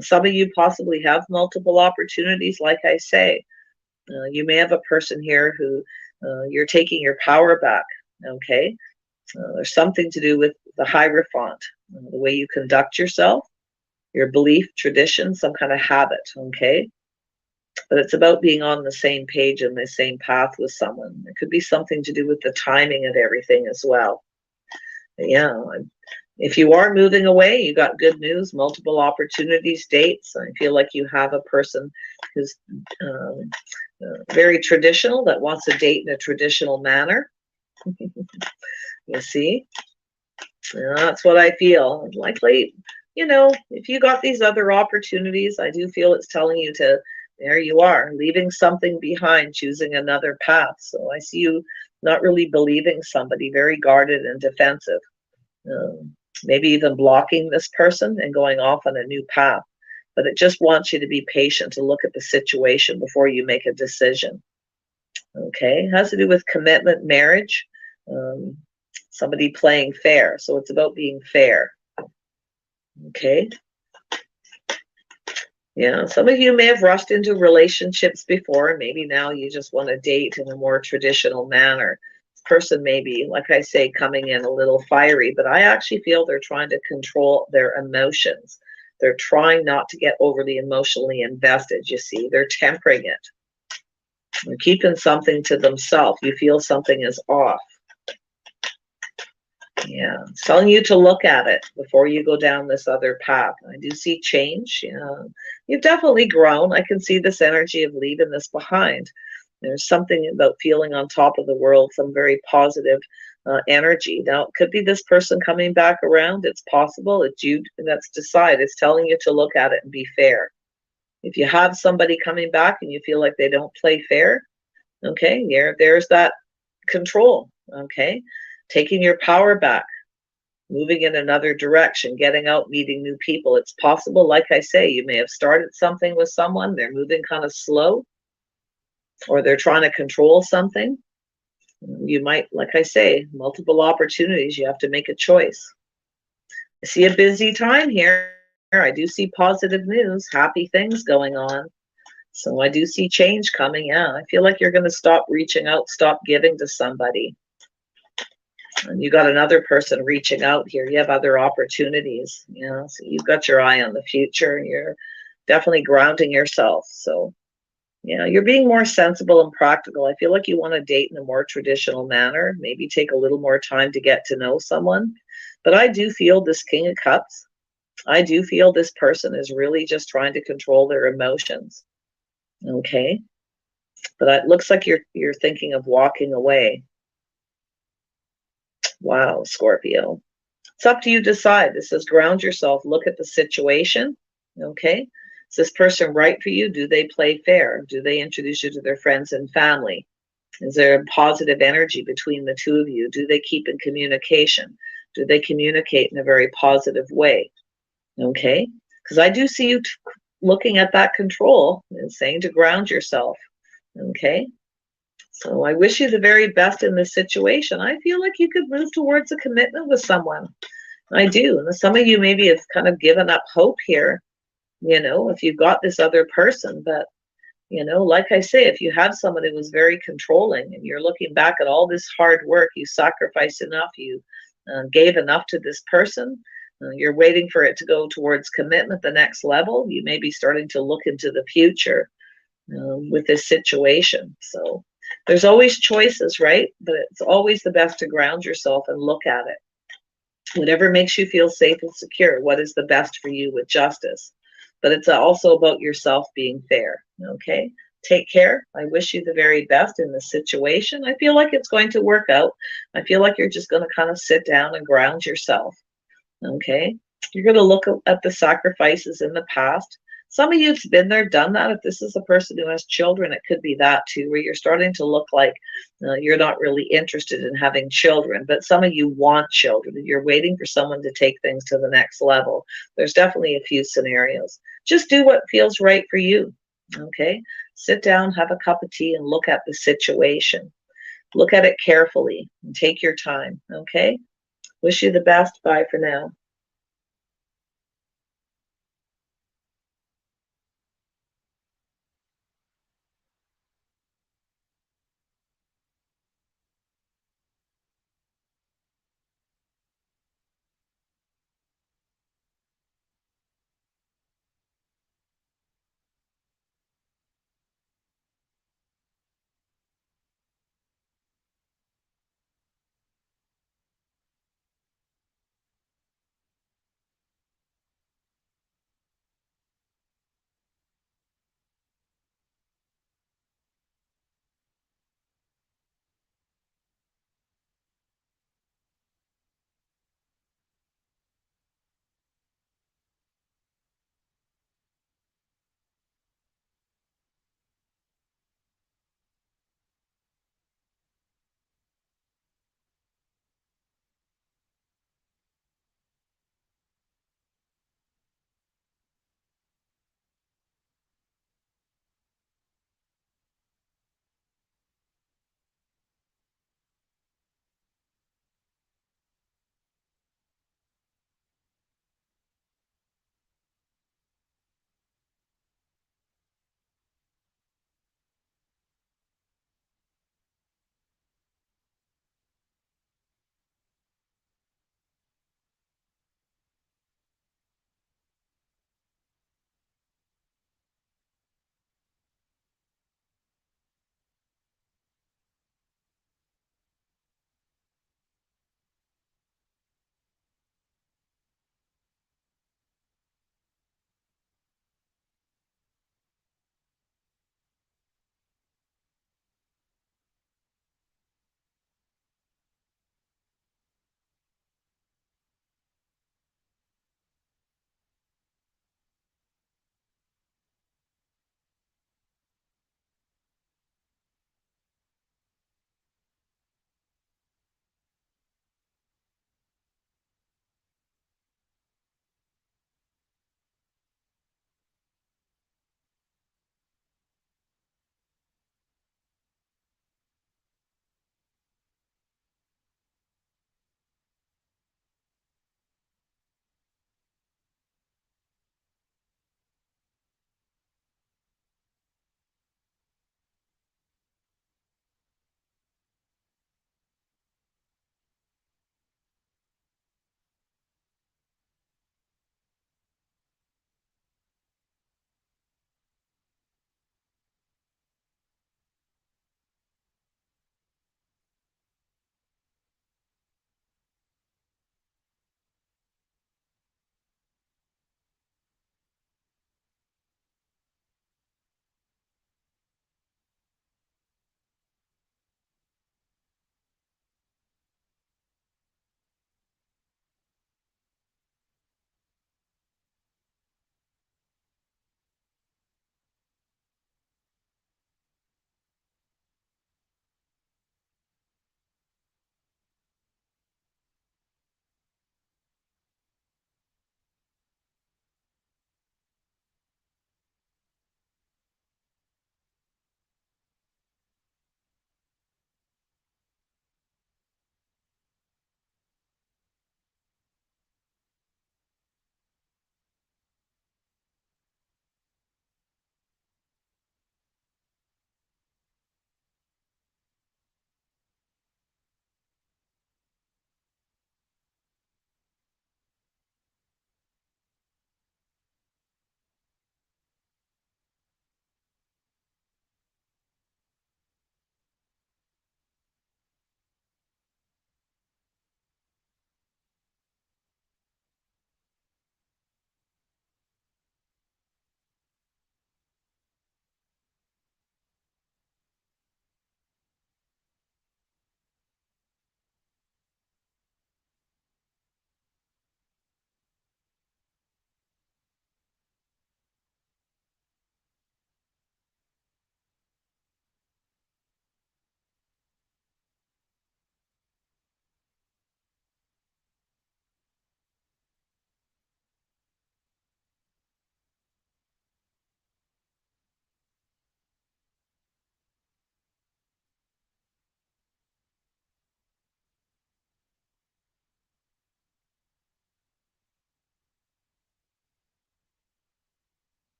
Some of you possibly have multiple opportunities, like I say. You may have a person here who you're taking your power back, okay? There's something to do with the Hierophant, the way you conduct yourself, your belief, tradition, some kind of habit, okay? But it's about being on the same page and the same path with someone. It could be something to do with the timing of everything as well. Yeah, if you are moving away, you got good news, multiple opportunities, dates. I feel like you have a person who's very traditional, that wants to date in a traditional manner. You see? Yeah, that's what I feel. Likely, you know, if you got these other opportunities, I do feel it's telling you to, there you are, leaving something behind, choosing another path. So I see you not really believing somebody, very guarded and defensive. Maybe even blocking this person and going off on a new path. But it just wants you to be patient, to look at the situation before you make a decision. Okay, it has to do with commitment, marriage, somebody playing fair. So it's about being fair. Okay. Yeah, some of you may have rushed into relationships before, and maybe now you just want to date in a more traditional manner. This person may be, like I say, coming in a little fiery, but I actually feel they're trying to control their emotions. They're trying not to get overly emotionally invested, you see. They're tempering it. They're keeping something to themselves. You feel something is off. Yeah, it's telling you to look at it before you go down this other path. I do see change. Yeah, you've definitely grown. I can see this energy of leaving this behind. There's something about feeling on top of the world, some very positive energy. Now, it could be this person coming back around. It's possible. It's you that's decide. It's telling you to look at it and be fair. If you have somebody coming back and you feel like they don't play fair, okay, there's that control, okay? Taking your power back, moving in another direction, getting out, meeting new people. It's possible, like I say, you may have started something with someone, they're moving kind of slow, or they're trying to control something. You might, like I say, multiple opportunities, you have to make a choice. I see a busy time here. I do see positive news, happy things going on. So I do see change coming. Yeah, I feel like you're going to stop reaching out, stop giving to somebody. And you got another person reaching out here. You have other opportunities. You know, so you've got your eye on the future. You're definitely grounding yourself. So, you know, you're being more sensible and practical. I feel like you want to date in a more traditional manner. Maybe take a little more time to get to know someone. But I do feel this King of Cups. I do feel this person is really just trying to control their emotions. Okay, but it looks like you're thinking of walking away. Wow, Scorpio. It's up to you to decide. This says ground yourself, look at the situation. Okay, is this person right for you? Do they play fair? Do they introduce you to their friends and family? Is there a positive energy between the two of you? Do they keep in communication? Do they communicate in a very positive way? Okay, because I do see you looking at that control and saying to ground yourself. Okay, so I wish you the very best in this situation. I feel like you could move towards a commitment with someone. I do. And some of you maybe have kind of given up hope here, you know, if you've got this other person. But, you know, like I say, if you have someone who was very controlling and you're looking back at all this hard work, you sacrificed enough, you gave enough to this person, you're waiting for it to go towards commitment, the next level, you may be starting to look into the future with this situation. So there's always choices, right? But it's always the best to ground yourself and look at it. Whatever makes you feel safe and secure, what is the best for you with justice. But it's also about yourself being fair, okay? Take care. I wish you the very best in this situation. I feel like it's going to work out. I feel like you're just going to kind of sit down and ground yourself, okay? You're going to look at the sacrifices in the past. Some of you, it's been there, done that. If this is a person who has children, it could be that too, where you're starting to look like you're not really interested in having children. But some of you want children. You're waiting for someone to take things to the next level. There's definitely a few scenarios. Just do what feels right for you, okay? Sit down, have a cup of tea, and look at the situation. Look at it carefully and take your time, okay? Wish you the best. Bye for now.